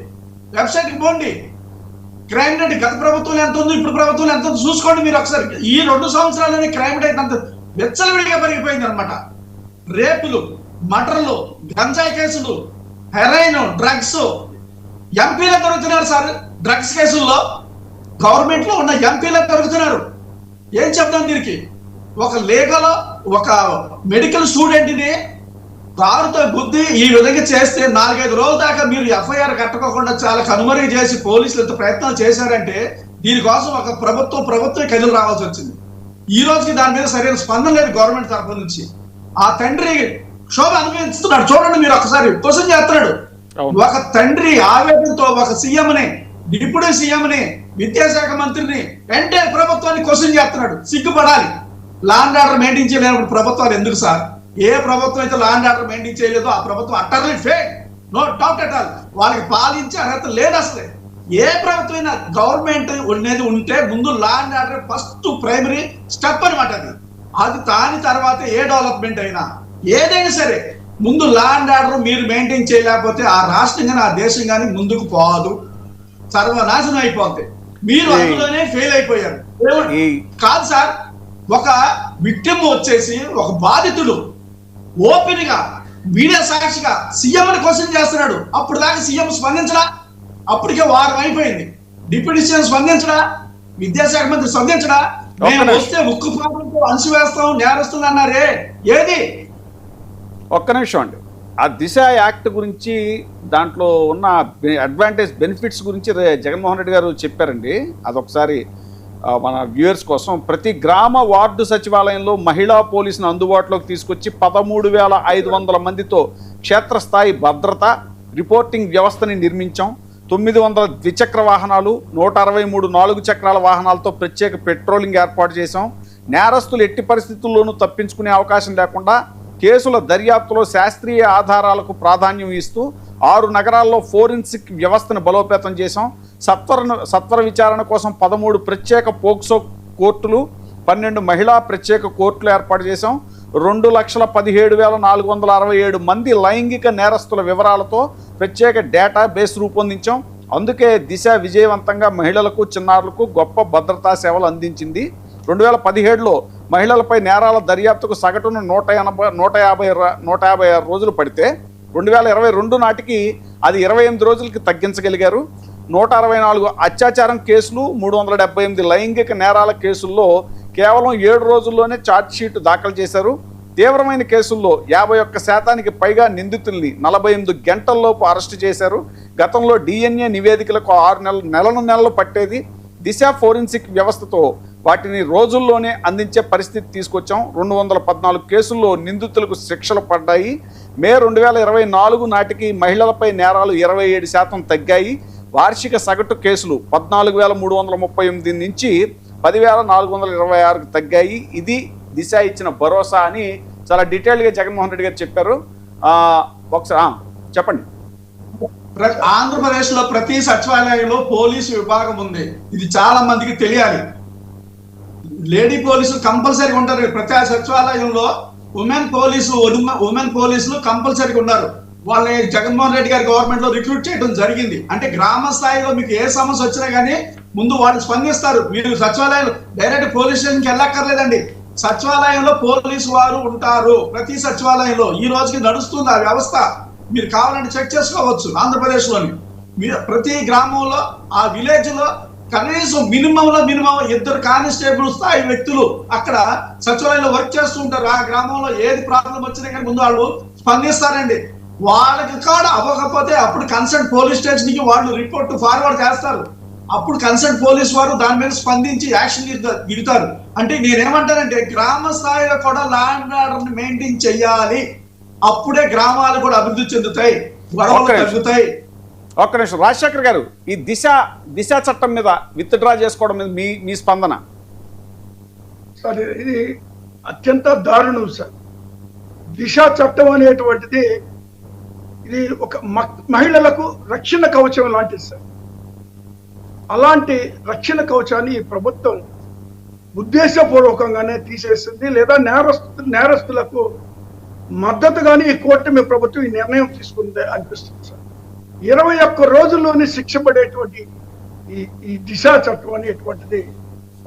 వెబ్సైట్ కి పోండి. క్రైమ్ రేట్ గత ప్రభుత్వం ఎంత ఉంది, ఇప్పుడు ప్రభుత్వం ఎంత ఉంది చూసుకోండి మీరు ఒకసారి. ఈ 2 సంవత్సరాలని క్రైమ్ రేట్ అంత వెచ్చలవిడిగా పెరిగిపోయింది అనమాట. రేపులు, మర్డర్లు, గంజాయి కేసులు, హెరాయిన్, డ్రగ్స్, ఎంపీలు దొరుకుతున్నారు సార్. డ్రగ్స్ కేసుల్లో గవర్నమెంట్ లో ఉన్న ఎంపీలు దొరుకుతున్నారు. ఏం చెప్తాం దీనికి? ఒక లీగల్ ఒక మెడికల్ స్టూడెంట్ ని కారుతో గుద్ది ఈ విధంగా చేస్తే 4-5 రోజుల దాకా మీరు ఎఫ్ఐఆర్ కట్టుకోకుండా చాలా కనుమరుగు చేసి పోలీసులు ఎంత ప్రయత్నాలు చేశారంటే దీనికోసం ఒక ప్రభుత్వం కదులు రావాల్సి వచ్చింది. ఈ రోజుకి దాని మీద సరైన స్పందన లేదు గవర్నమెంట్ తరఫు నుంచి. ఆ తండ్రి క్షోభ అనుభవిస్తున్నాడు. చూడండి మీరు ఒకసారి క్వశ్చన్ చేస్తున్నాడు. ఒక తండ్రి ఆవేదనతో ఒక సీఎంని, డిప్యూటీ సీఎంని, విద్యాశాఖ మంత్రిని, ఎంటైర్ ప్రభుత్వాన్ని క్వశ్చన్ చేస్తున్నాడు. సిగ్గుపడాలి. లా అండ్ ఆర్డర్ మెయింటైన్ చేయలేనప్పుడు ప్రభుత్వాలు ఎందుకు సార్? ఏ ప్రభుత్వం అయితే లా అండ్ ఆర్డర్ మెయింటైన్ చేయలేదో ఆ ప్రభుత్వం utterly fail, no doubt at all. వాళ్ళకి పాలించే అర్హత లేదు అసలు. ఏ ప్రభుత్వమైనా గవర్నమెంట్ ఉండేది ఉంటే ముందు law and order first primary step అనమాట. అది దాని తర్వాత ఏ డెవలప్మెంట్ అయినా ఏదైనా సరే ముందు లా అండ్ ఆర్డర్ మీరు మెయింటైన్ చేయలేకపోతే ఆ రాష్ట్రం కానీ ఆ దేశం కానీ ముందుకు పోదు, సర్వనాశనం అయిపోద్ది. మీరు అందులోనే ఫెయిల్ అయిపోయారు. కాదు సార్, ఒక విక్టిమ్ వచ్చేసి ఒక బాధితుడు ఓపెన్ గా మీడియా సాక్షిగా సీఎం ని క్వశ్చన్ చేస్తున్నాడు. అప్పుడు దాకా సీఎం స్పందించడా? అప్పటికే వారం అయిపోయింది. డిప్యూటీ సీఎం స్పందించడా? విద్యాశాఖ మంత్రి స్పందించడా? మేము వస్తే ఉక్కు పాత్రతో అణచివేస్తాం నేరస్తులు అన్నారే, ఏది? ఒక్క నిమిషం అండి. ఆ దిశ యాక్ట్ గురించి దాంట్లో ఉన్న అడ్వాంటేజ్ బెనిఫిట్స్ గురించి జగన్మోహన్ రెడ్డి గారు చెప్పారండి. అదొకసారి మన వ్యూయర్స్ కోసం. ప్రతి గ్రామ వార్డు సచివాలయంలో మహిళా పోలీసును అందుబాటులోకి తీసుకొచ్చి 13,500 మందితో క్షేత్రస్థాయి భద్రత రిపోర్టింగ్ వ్యవస్థని నిర్మించాం. 900 ద్విచక్ర వాహనాలు, 163 4 చక్రాల వాహనాలతో ప్రత్యేక పెట్రోలింగ్ ఏర్పాటు చేశాం. నేరస్తులు ఎట్టి పరిస్థితుల్లోనూ తప్పించుకునే అవకాశం లేకుండా కేసుల దర్యాప్తులో శాస్త్రీయ ఆధారాలకు ప్రాధాన్యం ఇస్తూ 6 నగరాల్లో ఫోరెన్సిక్ వ్యవస్థను బలోపేతం చేశాం. సత్వర విచారణ కోసం 13 ప్రత్యేక పోక్సో కోర్టులు, 12 మహిళా ప్రత్యేక కోర్టులు ఏర్పాటు చేశాం. 2,17,467 మంది లైంగిక నేరస్తుల వివరాలతో ప్రత్యేక డేటా బేస్ రూపొందించాం. అందుకే దిశ విజయవంతంగా మహిళలకు, చిన్నారులకు గొప్ప భద్రతా సేవలు అందించింది. 2017లో మహిళలపై నేరాల దర్యాప్తుకు సగటున 156 రోజులు పడితే 2022 నాటికి అది 28 రోజులకి తగ్గించగలిగారు. 164 అత్యాచారం కేసులు, 378 లైంగిక నేరాల కేసుల్లో కేవలం 7 రోజుల్లోనే ఛార్జ్షీట్ దాఖలు చేశారు. తీవ్రమైన కేసుల్లో 51% పైగా నిందితుల్ని 48 గంటల్లోపు అరెస్టు చేశారు. గతంలో DNA నివేదికలకు 6 నెలలు పట్టేది. దిశ ఫోరెన్సిక్ వ్యవస్థతో వాటిని రోజుల్లోనే అందించే పరిస్థితి తీసుకొచ్చాం. 214 కేసుల్లో నిందితులకు శిక్షలు పడ్డాయి. మే 2024 నాటికి మహిళలపై నేరాలు 27% తగ్గాయి. వార్షిక సగటు కేసులు 14,338 నుంచి 10,426కు తగ్గాయి. ఇది దిశ ఇచ్చిన భరోసా అని చాలా డీటెయిల్గా జగన్మోహన్ రెడ్డి గారు చెప్పారు. ఒకసారి చెప్పండి. ఆంధ్రప్రదేశ్ లో ప్రతి సచివాలయంలో పోలీసు విభాగం ఉంది. ఇది చాలా మందికి తెలియాలి. లేడీ పోలీసులు కంపల్సరీగా ఉంటారు. ప్రతి సచివాలయంలో ఉమెన్ పోలీసులు కంపల్సరీగా ఉన్నారు. వాళ్ళని జగన్మోహన్ రెడ్డి గారి గవర్నమెంట్ లో రిక్రూట్ చేయడం జరిగింది. అంటే గ్రామ స్థాయిలో మీకు ఏ సమస్య వచ్చినా కానీ ముందు వాళ్ళు స్పందిస్తారు. మీరు సచివాలయంలో డైరెక్ట్ పోలీస్ స్టేషన్కి వెళ్ళక్కర్లేదండి. సచివాలయంలో పోలీసు వారు ఉంటారు. ప్రతి సచివాలయంలో ఈ రోజుకి నడుస్తుంది ఆ వ్యవస్థ. మీరు కావాలంటే చెక్ చేసుకోవచ్చు. ఆంధ్రప్రదేశ్ లోని మీరు ప్రతి గ్రామంలో ఆ విలేజ్ లో కనీసం మినిమం 2 కానిస్టేబుల్ స్థాయి వ్యక్తులు అక్కడ సచివాలయంలో వర్క్ చేస్తూ ఉంటారు. ఆ గ్రామంలో ఏది ప్రాబ్లం వచ్చినా కానీ ముందు వాళ్ళు స్పందిస్తారండి. వాళ్ళకి కూడా అవ్వకపోతే అప్పుడు కన్సర్న్ పోలీస్ స్టేషన్ కి వాళ్ళు రిపోర్ట్ ఫార్వర్డ్ చేస్తారు. అప్పుడు కన్సర్న్ పోలీస్ వారు దాని మీద స్పందించి యాక్షన్ దిగుతారు. అంటే నేనేమంటానంటే గ్రామ స్థాయిలో కూడా లా అండ్ ఆర్డర్ మెయింటైన్ చెయ్యాలి. అప్పుడే గ్రామాలు కూడా అభివృద్ధి చెందుతాయి, గొడవలు తగ్గుతాయి. ఒక్క నిమిషం రాజశేఖర్ గారు, ఈ దిశ చట్టం మీద విత్డ్రా చేసుకోవడం మీద మీ స్పందన. సార్ ఇది అత్యంత దారుణం సార్. దిశ చట్టం అనేటువంటిది ఇది ఒక మహిళలకు రక్షణ కవచం లాంటిది సార్. అలాంటి రక్షణ కవచాన్ని ఈ ప్రభుత్వం ఉద్దేశపూర్వకంగానే తీసేసింది, లేదా నేరస్తులకు మద్దతుగానే ఈ కూటమి ప్రభుత్వం ఈ నిర్ణయం తీసుకుంది అనిపిస్తుంది సార్. 21 రోజుల్లోనే శిక్ష పడేటువంటి ఈ దిశ చట్టం అనేటువంటిది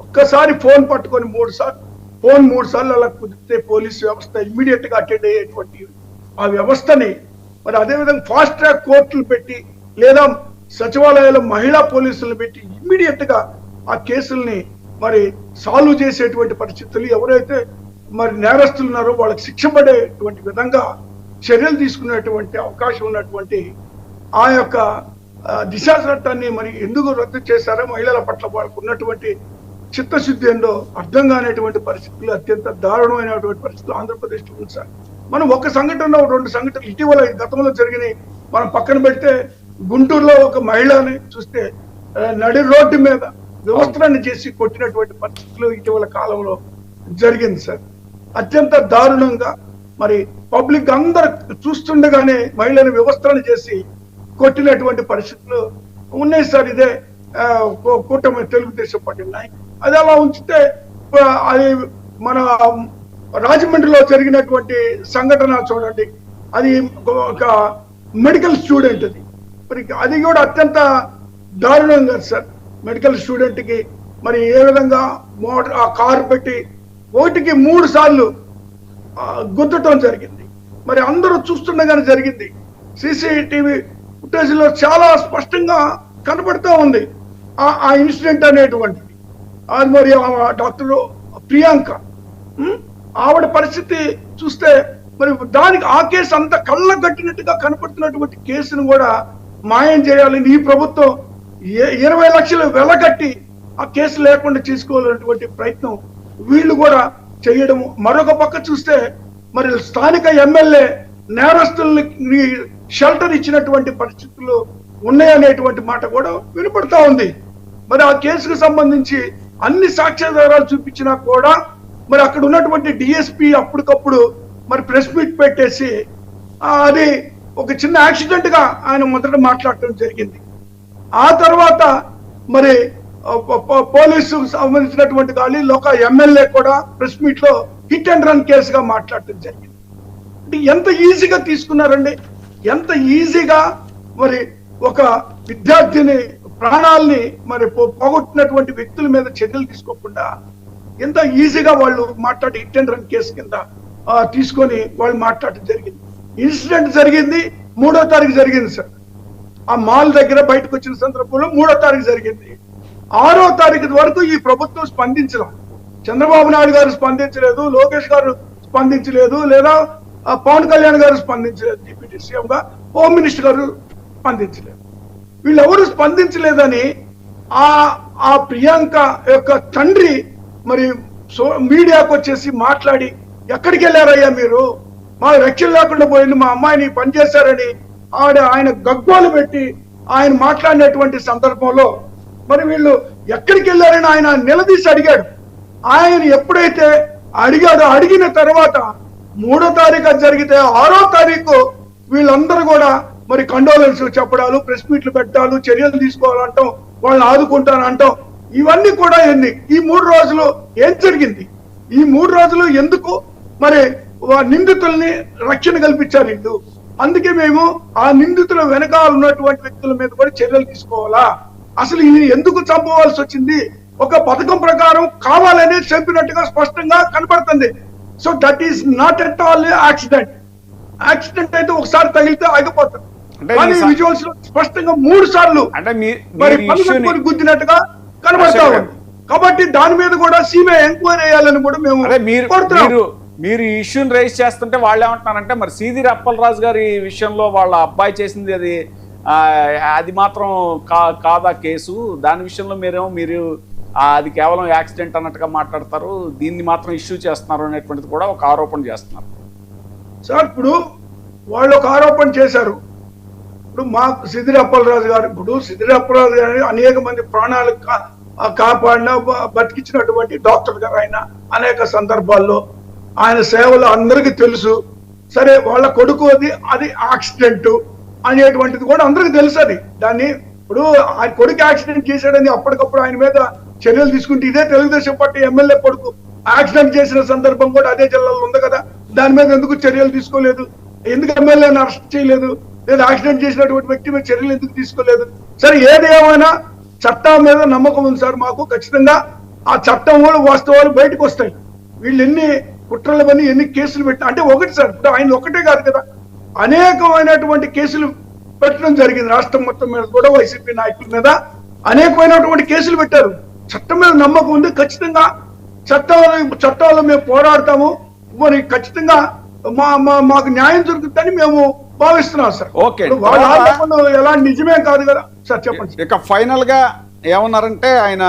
ఒక్కసారి ఫోన్ పట్టుకొని 3 సార్లు అలా కుదిరితే పోలీసు వ్యవస్థ ఇమ్మీడియట్ గా అటెండ్ అయ్యేటువంటి ఆ వ్యవస్థని మరి అదేవిధంగా ఫాస్ట్ ట్రాక్ కోర్టులు పెట్టి లేదా సచివాలయాల్లో మహిళా పోలీసులు పెట్టి ఇమ్మీడియట్ గా ఆ కేసుల్ని మరి సాల్వ్ చేసేటువంటి పరిస్థితులు, ఎవరైతే మరి నేరస్తులు ఉన్నారో వాళ్ళకి శిక్ష పడేటువంటి విధంగా చర్యలు తీసుకునేటువంటి అవకాశం ఉన్నటువంటి ఆ యొక్క దిశా చట్టాన్ని మరి ఎందుకు రద్దు చేశారో, మహిళల పట్ల వాళ్ళకు ఉన్నటువంటి చిత్తశుద్ధి ఏందో అర్థం కానిటువంటి పరిస్థితులు, అత్యంత దారుణమైనటువంటి పరిస్థితులు ఆంధ్రప్రదేశ్లో ఉంది సార్. మనం ఒక సంఘటన 2 సంఘటనలు ఇటీవల గతంలో జరిగినాయి మనం పక్కన పెడితే, గుంటూరులో ఒక మహిళని చూస్తే నడి రోడ్డు మీద వ్యవస్థలను చేసి కొట్టినటువంటి పరిస్థితులు ఇటీవల కాలంలో జరిగింది సార్. అత్యంత దారుణంగా మరి పబ్లిక్ అందరు చూస్తుండగానే మహిళని వ్యవస్థలను చేసి కొట్టినటువంటి పరిస్థితులు ఉన్నాయి సార్. ఇదే కూటమి తెలుగుదేశం పార్టీ ఉన్నాయి. అది అలా ఉంచితే అది మన రాజమండ్రిలో జరిగినటువంటి సంఘటన చూడండి, అది ఒక మెడికల్ స్టూడెంట్ మరి అది కూడా అత్యంత దారుణంగా సార్. మెడికల్ స్టూడెంట్ కి మరి ఏ విధంగా ఆ కారు పెట్టి 1కి 3 సార్లు గుద్దటం జరిగింది. మరి అందరూ చూస్తుండగానే జరిగింది. CCTV ఫుటేజ్ లో చాలా స్పష్టంగా కనబడుతూ ఉంది ఆ ఇన్సిడెంట్ అనేటువంటిది. అది మరి డాక్టర్ ప్రియాంక ఆవిడ పరిస్థితి చూస్తే మరి దానికి ఆ కేసు అంత కళ్ళ కట్టినట్టుగా కనపడుతున్నటువంటి కేసును కూడా మాయం చేయాలని ఈ ప్రభుత్వం 20 లక్షలు వెలగట్టి ఆ కేసు లేకుండా చేసుకోవాలనేటువంటి ప్రయత్నం వీళ్ళు కూడా చేయడము. మరొక పక్క చూస్తే మరి స్థానిక ఎమ్మెల్యే నేరస్తుల్ని షెల్టర్ ఇచ్చినటువంటి పరిస్థితులు ఉన్నాయనేటువంటి మాట కూడా వినపడతా ఉంది. మరి ఆ కేసుకు సంబంధించి అన్ని సాక్ష్యాధారాలు చూపించినా కూడా మరి అక్కడ ఉన్నటువంటి డిఎస్పీ అప్పటికప్పుడు మరి ప్రెస్ మీట్ పెట్టేసి అది ఒక చిన్న యాక్సిడెంట్ గా ఆయన మొదట మాట్లాడటం జరిగింది. ఆ తర్వాత మరి పోలీసు సంబంధించినటువంటి ఒక ఎమ్మెల్యే కూడా ప్రెస్ మీట్ లో హిట్ అండ్ రన్ కేసుగా మాట్లాడటం జరిగింది. అంటే ఎంత ఈజీగా తీసుకున్నారండి, ఎంత ఈజీగా మరి ఒక విద్యార్థిని ప్రాణాలని మరి పోగొట్టినటువంటి వ్యక్తుల మీద చర్యలు తీసుకోకుండా ఎంత ఈజీగా వాళ్ళు మాట్లాడి హిట్ అండ్ రన్ కేసు కింద తీసుకొని వాళ్ళు మాట్లాడటం జరిగింది. ఇన్సిడెంట్ జరిగింది 3వ తారీఖు జరిగింది సార్. ఆ మాల్ దగ్గర బయటకు వచ్చిన సందర్భంలో 3వ తారీఖు జరిగింది. 6వ తారీఖు వరకు ఈ ప్రభుత్వం స్పందించడం, చంద్రబాబు నాయుడు గారు స్పందించలేదు, లోకేష్ గారు స్పందించలేదు, లేదా పవన్ కళ్యాణ్ గారు స్పందించలేదు, డిప్యూటీ సీఎం గా హోమ్ మినిస్టర్ గారు స్పందించలేదు. వీళ్ళెవరు స్పందించలేదని ఆ ప్రియాంక యొక్క తండ్రి మరి మీడియాకు వచ్చేసి మాట్లాడి, ఎక్కడికి వెళ్ళారయ్యా మీరు, మా రక్షణ లేకుండా పోయింది, మా అమ్మాయిని పనిచేశారని ఆయన గగ్గోలు పెట్టి ఆయన మాట్లాడినటువంటి సందర్భంలో మరి వీళ్ళు ఎక్కడికి వెళ్ళారని ఆయన నిలదీసి అడిగాడు. ఆయన ఎప్పుడైతే అడిగాడో అడిగిన తర్వాత 3వ తారీఖు జరిగితే 6వ తారీఖు వీళ్ళందరూ కూడా మరి కండోలెన్స్ చెప్పడాలు, ప్రెస్ మీట్లు పెట్టాలు, చర్యలు తీసుకోవాలంటాం, వాళ్ళని ఆదుకుంటానంటాం, ఇవన్నీ కూడా ఏంది? ఈ 3 రోజులు ఏం జరిగింది? ఈ 3 రోజులు ఎందుకు మరి నిందితుల్ని రక్షణ కల్పించారు వీళ్ళు? అందుకే మేము ఆ నిందితుల వెనకాల ఉన్నటువంటి వ్యక్తుల మీద కూడా చర్యలు తీసుకోవాలా? అసలు ఇది ఎందుకు చంపవలసి వచ్చింది? ఒక పథకం ప్రకారం కావాలని చంపినట్టుగా స్పష్టంగా కనపడుతుంది. So that is not at all accident. Accident అయితే ఒకసారి తగిలితే ఆగిపోతాం, కానీ విజువల్స్ లో స్పష్టంగా 3 సార్లు మరి పలుకొని గుద్దినట్టుగా కనబడతా ఉంది. కాబట్టి దాని మీద కూడా సిబిఐ ఎంక్వైరీ చేయాలని కూడా మేము కోరుతున్నాం. మీరు ఈ ఇష్యూని రైజ్ చేస్తుంటే వాళ్ళు ఏమంటున్నారంటే, మరి సీదిరి అప్పలరాజు గారి విషయంలో వాళ్ళ అబ్బాయి చేసింది అది మాత్రం కాదా కేసు, దాని విషయంలో మీరు అది కేవలం యాక్సిడెంట్ అన్నట్టుగా మాట్లాడతారు, దీన్ని మాత్రం ఇష్యూ చేస్తున్నారు అనేటువంటిది కూడా ఒక ఆరోపణ చేస్తున్నారు సార్. ఇప్పుడు వాళ్ళు ఒక ఆరోపణ చేశారు, ఇప్పుడు మా సిద్దిరి అప్పలరాజు గారు, ఇప్పుడు సిద్దిరి అప్పలరాజు గారు అనేక మంది ప్రాణాలు కాపాడిన బతికించినటువంటి డాక్టర్ గారు ఆయన. అనేక సందర్భాల్లో ఆయన సేవలు అందరికీ తెలుసు. సరే, వాళ్ళ కొడుకు అది యాక్సిడెంట్ అనేటువంటిది కూడా అందరికీ తెలుసు. అది దాన్ని ఇప్పుడు ఆయన కొడుకు యాక్సిడెంట్ చేశాడని అప్పటికప్పుడు ఆయన మీద చర్యలు తీసుకుంటే, ఇదే తెలుగుదేశం పార్టీ ఎమ్మెల్యే కొడుకు యాక్సిడెంట్ చేసిన సందర్భం కూడా అదే జిల్లాలో ఉంది కదా, దాని మీద ఎందుకు చర్యలు తీసుకోలేదు? ఎందుకు ఎమ్మెల్యేని అరెస్ట్ చేయలేదు? లేదా యాక్సిడెంట్ చేసినటువంటి వ్యక్తి మీద చర్యలు ఎందుకు తీసుకోలేదు? సరే, ఏది ఏమైనా చట్టం మీద నమ్మకం ఉంది సార్ మాకు. ఖచ్చితంగా ఆ చట్టం కూడా వాస్తవాలు బయటకు వస్తాయి. వీళ్ళు ఎన్ని కుట్రలు పని ఎన్ని కేసులు పెట్టినా, అంటే ఒకటి సార్, ఇప్పుడు ఆయన ఒకటే కాదు కదా, అనేకమైనటువంటి కేసులు పెట్టడం జరిగింది. రాష్ట్రం మొత్తం మీద కూడా వైసీపీ నాయకుల మీద అనేకమైనటువంటి కేసులు పెట్టారు. చట్టం మీద నమ్మకం ఉంది. ఖచ్చితంగా చట్టాలు మేము పోరాడతాము. మరి ఖచ్చితంగా మాకు న్యాయం జరుగుతుందని మేము భావిస్తున్నాం సార్. ఓకే, వాళ్ళ ఎలాంటి నిజమే కాదు కదా సార్. చెప్పండి. ఇక ఫైనల్ గా ఏమన్నారంటే, ఆయన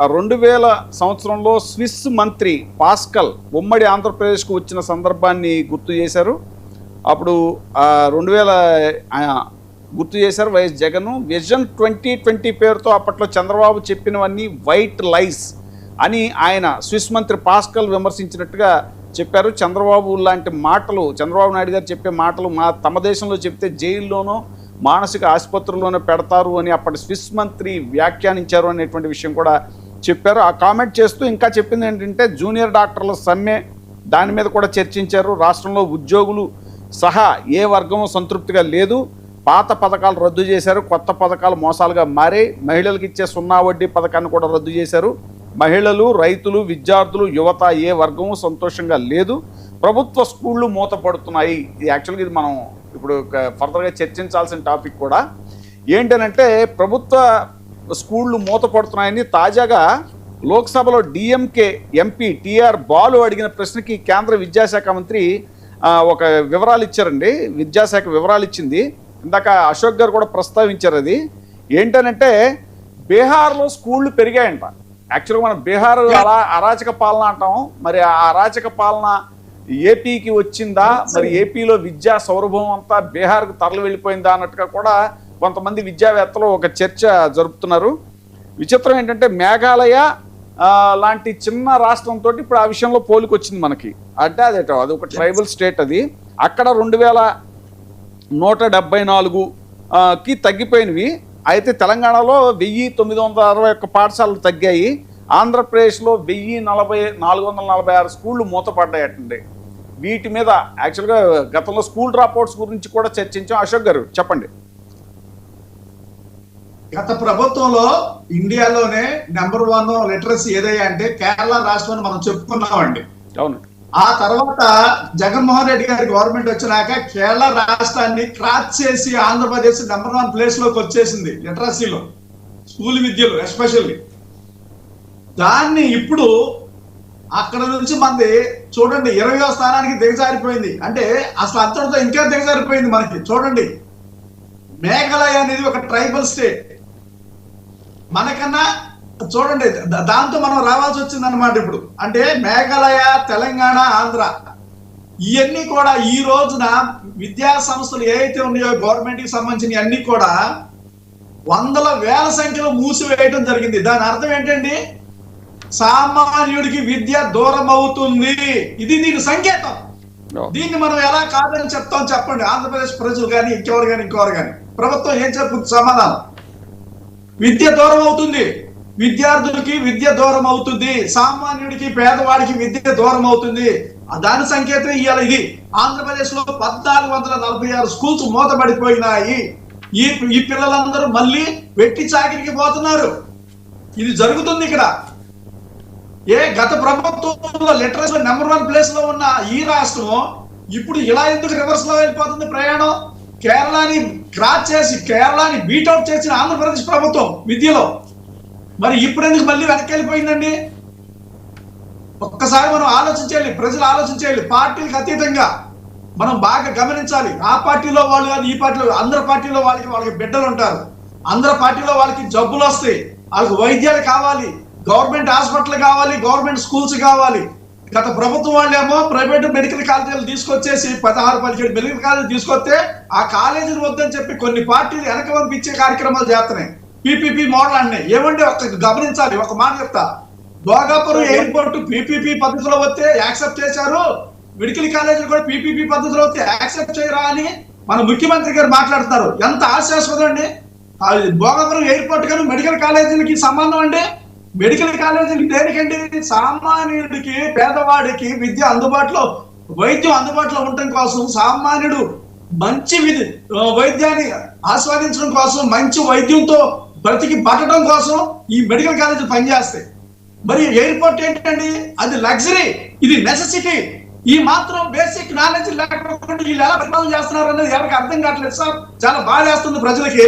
2000 సంవత్సరంలో స్విస్ మంత్రి పాస్కల్ ఉమ్మడి ఆంధ్రప్రదేశ్కు వచ్చిన సందర్భాన్ని గుర్తు చేశారు. అప్పుడు 2000 గుర్తు చేశారు వైఎస్ జగన్. విజన్ 2020 పేరుతో అప్పట్లో చంద్రబాబు చెప్పినవన్నీ వైట్ లైస్ అని ఆయన స్విస్ మంత్రి పాస్కల్ విమర్శించినట్టుగా చెప్పారు. చంద్రబాబు లాంటి మాటలు, చంద్రబాబు నాయుడు గారు చెప్పే మాటలు తమ దేశంలో చెప్తే జైల్లోనో మానసిక ఆసుపత్రుల్లోనే పెడతారు అని అప్పటి స్విస్ మంత్రి వ్యాఖ్యానించారు అనేటువంటి విషయం కూడా చెప్పారు. ఆ కామెంట్ చేస్తూ ఇంకా చెప్పింది ఏంటంటే, జూనియర్ డాక్టర్ల సమ్మె, దాని మీద కూడా చర్చించారు. రాష్ట్రంలో ఉద్యోగులు సహా ఏ వర్గం సంతృప్తిగా లేదు. పాత పథకాలు రద్దు చేశారు, కొత్త పథకాలు మోసాలుగా మారే. మహిళలకు ఇచ్చే 0 వడ్డీ పథకాన్ని కూడా రద్దు చేశారు. మహిళలు, రైతులు, విద్యార్థులు, యువత ఏ వర్గము సంతోషంగా లేదు. ప్రభుత్వ స్కూళ్ళు మూతపడుతున్నాయి. ఇది యాక్చువల్గా ఇది మనం ఇప్పుడు ఫర్దర్గా చర్చించాల్సిన టాపిక్ కూడా. ఏంటనంటే, ప్రభుత్వ స్కూళ్ళు మూతపడుతున్నాయని తాజాగా లోక్సభలో డిఎంకే ఎంపీ టిఆర్ బాలు అడిగిన ప్రశ్నకి కేంద్ర విద్యాశాఖ మంత్రి ఒక వివరాలు ఇచ్చారండి. విద్యాశాఖ వివరాలు ఇచ్చింది. ఇందాక అశోక్ గారు కూడా ప్రస్తావించారు. అది ఏంటనంటే, బీహార్లో స్కూళ్ళు పెరిగాయంట. యాక్చువల్గా మనం బీహార్ అరాచక పాలన అంటాం. మరి ఆ అరాచక పాలన ఏపీకి వచ్చిందా, మరి ఏపీలో విద్యా సౌరభం అంతా బీహార్కు తరలి వెళ్ళిపోయిందా అన్నట్టుగా కూడా కొంతమంది విద్యావేత్తలు ఒక చర్చ జరుపుతున్నారు. విచిత్రం ఏంటంటే, మేఘాలయ లాంటి చిన్న రాష్ట్రంతో ఇప్పుడు ఆ విషయంలో పోలికొచ్చింది మనకి. అంటే అది ఒక ట్రైబల్ స్టేట్. అది అక్కడ 2174కి తగ్గిపోయినవి. అయితే తెలంగాణలో 1961 పాఠశాలలు తగ్గాయి. ఆంధ్రప్రదేశ్లో 1446 స్కూళ్ళు మూతపడ్డాయటండి. వీటి మీద యాక్చువల్గా గతంలో స్కూల్ డ్రాప్అవుట్స్ గురించి కూడా చర్చించాం. అశోక్ గారు చెప్పండి. గత ప్రభుత్వంలో ఇండియాలోనే నెంబర్ 1 లిటరసీ ఏదయ్యా అంటే కేరళ రాష్ట్రం మనం చెప్పుకున్నామండి. అవును. ఆ తర్వాత జగన్మోహన్ రెడ్డి గారి గవర్నమెంట్ వచ్చినాక కేరళ రాష్ట్రాన్ని క్రాచ్ చేసి ఆంధ్రప్రదేశ్ నెంబర్ 1 ప్లేస్ లోకి వచ్చేసింది లిటరసీలో, స్కూల్ విద్యలో ఎస్పెషల్లీ. దాన్ని ఇప్పుడు అక్కడ నుంచి మంది చూడండి 20వ స్థానానికి దిగజారిపోయింది. అంటే అసలు అంతటితో ఇంకా దిగజారిపోయింది మనకి. చూడండి, మేఘాలయ అనేది ఒక ట్రైబల్ స్టేట్. మనకన్నా చూడండి దాంతో మనం రావాల్సి వచ్చింది అనమాట ఇప్పుడు. అంటే మేఘాలయ, తెలంగాణ, ఆంధ్ర ఇవన్నీ కూడా ఈ రోజున విద్యా సంస్థలు ఏవైతే ఉన్నాయో గవర్నమెంట్ కి సంబంధించిన అన్ని కూడా వందల వేల సంఖ్యలో మూసివేయడం జరిగింది. దాని అర్థం ఏంటండి? సామాన్యుడికి విద్య దూరం అవుతుంది. ఇది దీని సంకేతం. దీన్ని మనం ఎలా కాదని చెప్తాం చెప్పండి? ఆంధ్రప్రదేశ్ ప్రజలు కానీ ఇంకెవరు కానీ ప్రభుత్వం ఏం చెప్పుకుంది సమాధానం? విద్య దూరం అవుతుంది, విద్యార్థులకి విద్య దూరం అవుతుంది, సామాన్యుడికి పేదవాడికి విద్య దూరం అవుతుంది. దాని సంకేతం ఇవాళ ఇది. ఆంధ్రప్రదేశ్ లో 1446 స్కూల్స్ మూతపడిపోయినాయి. ఈ పిల్లలందరూ మళ్ళీ వెట్టి చాకిరికి పోతున్నారు. ఇది జరుగుతుంది ఇక్కడ. గత ప్రభుత్వంలో లిటరసీలో నెంబర్ 1 ప్లేస్ లో ఉన్న ఈ రాష్ట్రం ఇప్పుడు ఇలా ఎందుకు రివర్స్ లో వెళ్ళిపోతుంది ప్రయాణం? కేరళని క్రాచ్ చేసి కేరళని బీట్అవుట్ చేసిన ఆంధ్రప్రదేశ్ ప్రభుత్వం విద్యలో మరి ఇప్పుడు ఎందుకు మళ్ళీ వెనక్కి వెళ్ళిపోయిందండి? ఒక్కసారి మనం ఆలోచించాలి, ప్రజలు ఆలోచించాలి. పార్టీలకు అతీతంగా మనం బాగా గమనించాలి. ఆ పార్టీలో వాళ్ళు కానీ ఈ పార్టీలో, అందరి పార్టీలో వాళ్ళకి బిడ్డలు ఉంటారు. అందరి పార్టీలో వాళ్ళకి జబ్బులు వస్తాయి, వాళ్ళకి వైద్యాలు కావాలి, గవర్నమెంట్ హాస్పిటల్ కావాలి, గవర్నమెంట్ స్కూల్స్ కావాలి. గత ప్రభుత్వం వాళ్ళేమో ప్రైవేట్ మెడికల్ కాలేజీలు తీసుకొచ్చేసి 16-17 మెడికల్ కాలేజీలు తీసుకొస్తే ఆ కాలేజీలు వద్దని చెప్పి కొన్ని పార్టీలు వెనక పంపించే కార్యక్రమాలు చేస్తున్నాయి. PPP మోడల్ అన్నీ ఏమంటే గమనించాలి. ఒక మాట చెప్తా, భోగాపురం ఎయిర్పోర్ట్ PPP పద్ధతిలో వస్తే యాక్సెప్ట్ చేశారు, మెడికల్ కాలేజీలు కూడా PPP పద్ధతిలో వస్తే యాక్సెప్ట్ చేయరా అని మన ముఖ్యమంత్రి గారు మాట్లాడుతున్నారు. ఎంత హాస్యాస్పదం అండి. భోగాపురం ఎయిర్పోర్ట్ కానీ మెడికల్ కాలేజీలకి సంబంధం అండి. మెడికల్ కాలేజీలకి దేనికండి? సామాన్యుడికి, పేదవాడికి విద్య అందుబాటులో, వైద్యం అందుబాటులో ఉండటం కోసం, సామాన్యుడు మంచి వైద్యాన్ని ఆస్వాదించడం కోసం, మంచి వైద్యంతో బ్రతికి బతకడం కోసం ఈ మెడికల్ కాలేజీలు పనిచేస్తాయి. మరి ఎయిర్పోర్ట్ ఏంటండి? అది లగ్జరీ, ఇది నెసెసిటీ. ఈ మాత్రం బేసిక్ నాలెడ్జ్ లేకపోతే వీళ్ళు ఎలా పరిపాలన చేస్తున్నారు అనేది ఎవరికి అర్థం కావట్లేదు సార్. చాలా బాగా చేస్తుంది ప్రజలకి.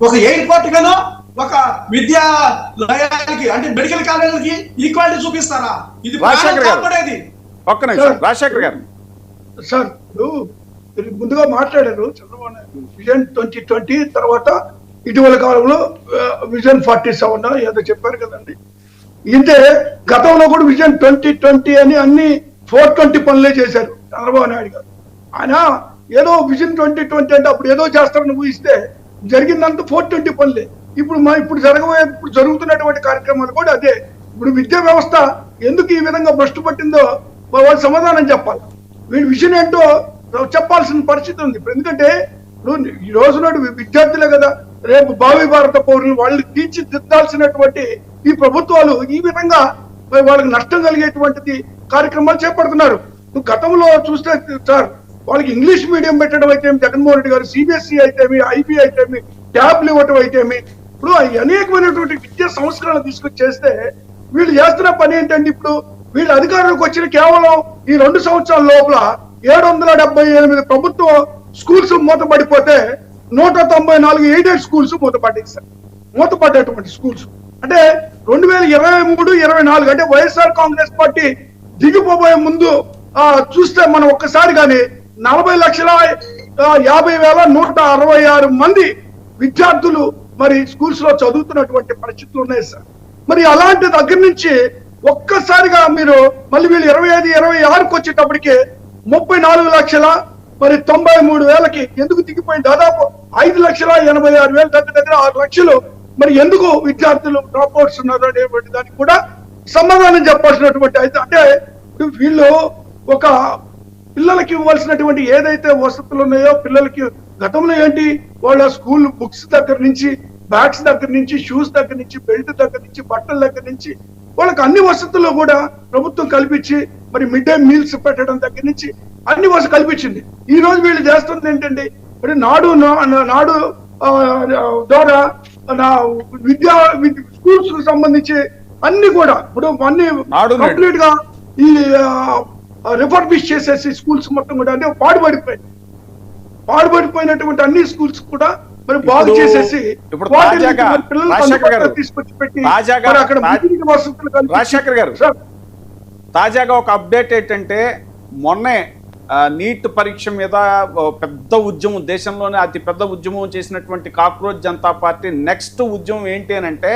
ఒక ఎయిర్పోర్ట్ గాను ఒక విద్యాలయానికి అంటే మెడికల్ కాలేజీలకి ఈక్వాలిటీ చూపిస్తారా? ఇది రాజశేఖర్ గారు సార్ ముందుగా మాట్లాడారు చంద్రబాబు నాయుడు విజన్ 2020 తర్వాత ఇటీవల కాలంలో విజన్ 47 ఏదో చెప్పారు కదండి. ఇంతే గతంలో కూడా విజన్ 2020 అని అన్ని 420 పనులే చేశారు చంద్రబాబు నాయుడు గారు. ఆయన ఏదో విజన్ 2020 అంటే అప్పుడు ఏదో చేస్తారని ఊహిస్తే జరిగిందంతా 420 పనులే. ఇప్పుడు జరుగుతున్నటువంటి కార్యక్రమాలు కూడా అదే. ఇప్పుడు విద్యా వ్యవస్థ ఎందుకు ఈ విధంగా భ్రష్టు పట్టిందో వాళ్ళు సమాధానం చెప్పాలి. వీడి విషయం ఏంటో చెప్పాల్సిన పరిస్థితి ఉంది. ఎందుకంటే ఈ రోజు నాడు విద్యార్థులే కదా రేపు భావి భారత పౌరులు, వాళ్ళు తీర్చిదిద్దాల్సినటువంటి ఈ ప్రభుత్వాలు ఈ విధంగా వాళ్ళకి నష్టం కలిగేటువంటిది కార్యక్రమాలు చేపడుతున్నారు. గతంలో చూస్తే సార్ వాళ్ళకి ఇంగ్లీష్ మీడియం పెట్టడం అయితే జగన్మోహన్ రెడ్డి గారు, CBSE అయితేమి, IB అయితేమి, ట్యాబ్లు ఇవ్వటం అయితేమి, ఇప్పుడు అనేకమైనటువంటి విద్యా సంస్కరణలు తీసుకొచ్చి చేస్తే వీళ్ళు చేస్తున్న పని ఏంటంటే ఇప్పుడు వీళ్ళు అధికారంలోకి వచ్చిన కేవలం ఈ 2 సంవత్సరాల లోపల 778 ప్రభుత్వ స్కూల్స్ మూతపడిపోతే 194 ఎయిడెడ్ స్కూల్స్ మూతపడ్డటువంటి స్కూల్స్. అంటే 2023-24 అంటే వైఎస్ఆర్ కాంగ్రెస్ పార్టీ దిగిపోబోయే ముందు చూస్తే మనం ఒక్కసారి కానీ 40,50,166 మంది విద్యార్థులు మరి స్కూల్స్ లో చదువుతున్నటువంటి పరిస్థితులు ఉన్నాయి సార్. మరి అలాంటి దగ్గర నుంచి ఒక్కసారిగా మీరు మళ్ళీ వీళ్ళు 25-26కి వచ్చేటప్పటికి 34,93,000కి ఎందుకు దిగిపోయింది? దాదాపు 5,86,000 దగ్గర 6 లక్షలు మరి ఎందుకు విద్యార్థులు డ్రాప్ అవుట్స్ ఉన్నారు అనేటువంటి దానికి కూడా సమాధానం చెప్పాల్సినటువంటి అయితే. అంటే వీళ్ళు ఒక పిల్లలకి ఇవ్వాల్సినటువంటి ఏదైతే వసతులు ఉన్నాయో పిల్లలకి గతంలో ఏంటి వాళ్ళ స్కూల్ బుక్స్ దగ్గర నుంచి, బ్యాగ్స్ దగ్గర నుంచి, షూస్ దగ్గర నుంచి, బెల్ట్ దగ్గర నుంచి, బట్టల దగ్గర నుంచి వాళ్ళకి అన్ని వసతులు కూడా ప్రభుత్వం కల్పించి మరి మిడ్ డే మీల్స్ పెట్టడం దగ్గర నుంచి అన్ని వసతులు కల్పించింది. ఈ రోజు వీళ్ళు చేస్తుంది ఏంటంటే మరి నాడు ద్వారా విద్యా స్కూల్స్ కు సంబంధించి అన్ని కూడా ఇప్పుడు అన్ని కంప్లీట్ గా ఈ రిఫర్బిష్ చేసేసి స్కూల్స్ మొత్తం కూడా అంటే పాడుపడిపోయినటువంటి అన్ని స్కూల్స్ కూడా మరి బాగు చేసేసి తీసుకొచ్చి పెట్టి రాజశేఖర్ గారు తాజాగా ఒక అప్డేట్ ఏంటంటే మొన్నే నీట్ పరీక్ష మీద పెద్ద ఉద్యమం, దేశంలోనే అతి పెద్ద ఉద్యమం చేసినటువంటి కాక్రోచ్ జనతా పార్టీ నెక్స్ట్ ఉద్యమం ఏంటి అని అంటే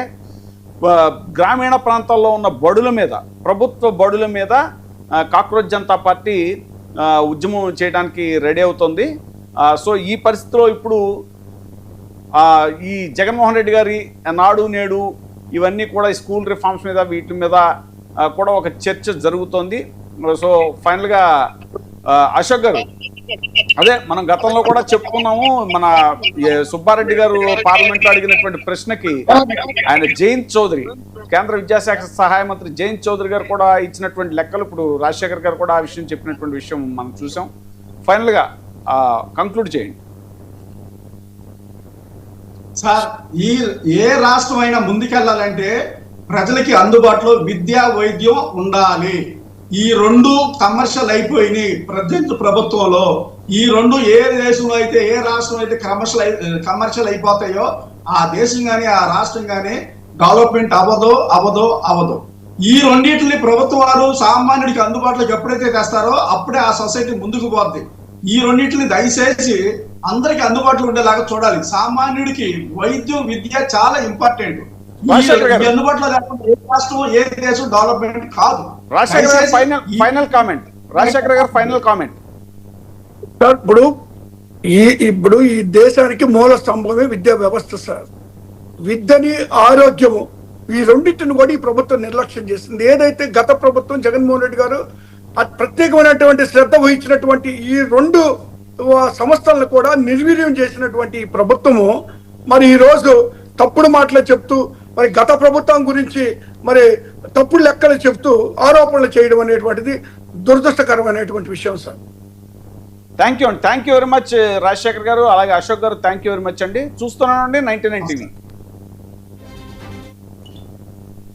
గ్రామీణ ప్రాంతాల్లో ఉన్న బడుల మీద, ప్రభుత్వ బడుల మీద కాక్రోచ్ జనతా పార్టీ ఉద్యమం చేయడానికి రెడీ అవుతుంది. సో ఈ పరిస్థితిలో ఇప్పుడు ఈ జగన్మోహన్ రెడ్డి గారి నాడు నేడు ఇవన్నీ కూడా స్కూల్ రిఫార్మ్స్ మీద వీటి మీద కూడా ఒక చర్చ జరుగుతోంది. సో ఫైనల్గా అశోక్ గారు, అదే మనం గతంలో కూడా చెప్పుకున్నాము, మన సుబ్బారెడ్డి గారు పార్లమెంట్లో అడిగినటువంటి ప్రశ్నకి ఆయన జయంత్ చౌదరి, కేంద్ర విద్యాశాఖ సహాయ మంత్రి జయంత్ చౌదరి గారు కూడా ఇచ్చినటువంటి లెక్కలు ఇప్పుడు రాజశేఖర్ గారు కూడా ఆ విషయం చెప్పినటువంటి విషయం మనం చూసాం. ఫైనల్గా కంక్లూడ్ చేయండి సార్. ఏ రాష్ట్రం అయినా ముందుకెళ్ళాలంటే ప్రజలకి అందుబాటులో విద్యా వైద్యం ఉండాలి. ఈ 2 కమర్షియల్ అయిపోయినాయి ప్రజెంట్ ప్రభుత్వంలో. ఈ 2 ఏ దేశంలో అయితే, ఏ రాష్ట్రం అయితే కమర్షియల్ అయిపోతాయో ఆ దేశం కానీ ఆ రాష్ట్రం కానీ డెవలప్మెంట్ అవ్వదు. ఈ రెండింటిని ప్రభుత్వం వారు సామాన్యుడికి అందుబాటులోకి ఎప్పుడైతే తెస్తారో అప్పుడే ఆ సొసైటీ ముందుకు పోద్ది. ఈ రెండింటిని దయచేసి అందరికి అందుబాటులో ఉండేలాగా చూడాలి. సామాన్యుడికి వైద్యం, విద్య చాలా ఇంపార్టెంట్. రాజశేఖర్ గారు. అందుబాటులో లేకుండా ఏ రాష్ట్రం ఏ దేశం డెవలప్మెంట్ కాదు. రాజశేఖర్ గారు ఫైనల్ కామెంట్. రాజశేఖర్ గారు ఫైనల్ కామెంట్. సార్ ఇప్పుడు ఈ దేశానికి మూల స్తంభమే విద్యా వ్యవస్థ సార్. విద్యని ఆరోగ్యము ఈ రెండింటిని కూడా ఈ ప్రభుత్వం నిర్లక్ష్యం చేసింది. ఏదైతే గత ప్రభుత్వం జగన్మోహన్ రెడ్డి గారు ప్రత్యేకమైనటువంటి శ్రద్ధ వహించినటువంటి ఈ రెండు సంస్థలను కూడా నిర్వీర్యం చేసినటువంటి ఈ ప్రభుత్వము మరి ఈ రోజు తప్పుడు మాటలు చెప్తూ మరి గత ప్రభుత్వం గురించి మరి తప్పుడు లెక్కలు చెప్తూ ఆరోపణలు చేయడం అనేటువంటిది దురదృష్టకరమైనటువంటి విషయం sir. Thank you very much Rajasekhar గారు, అలాగే Ashok garu, thank you very much అండి. చూస్తున్నానండి 99 టీవీ.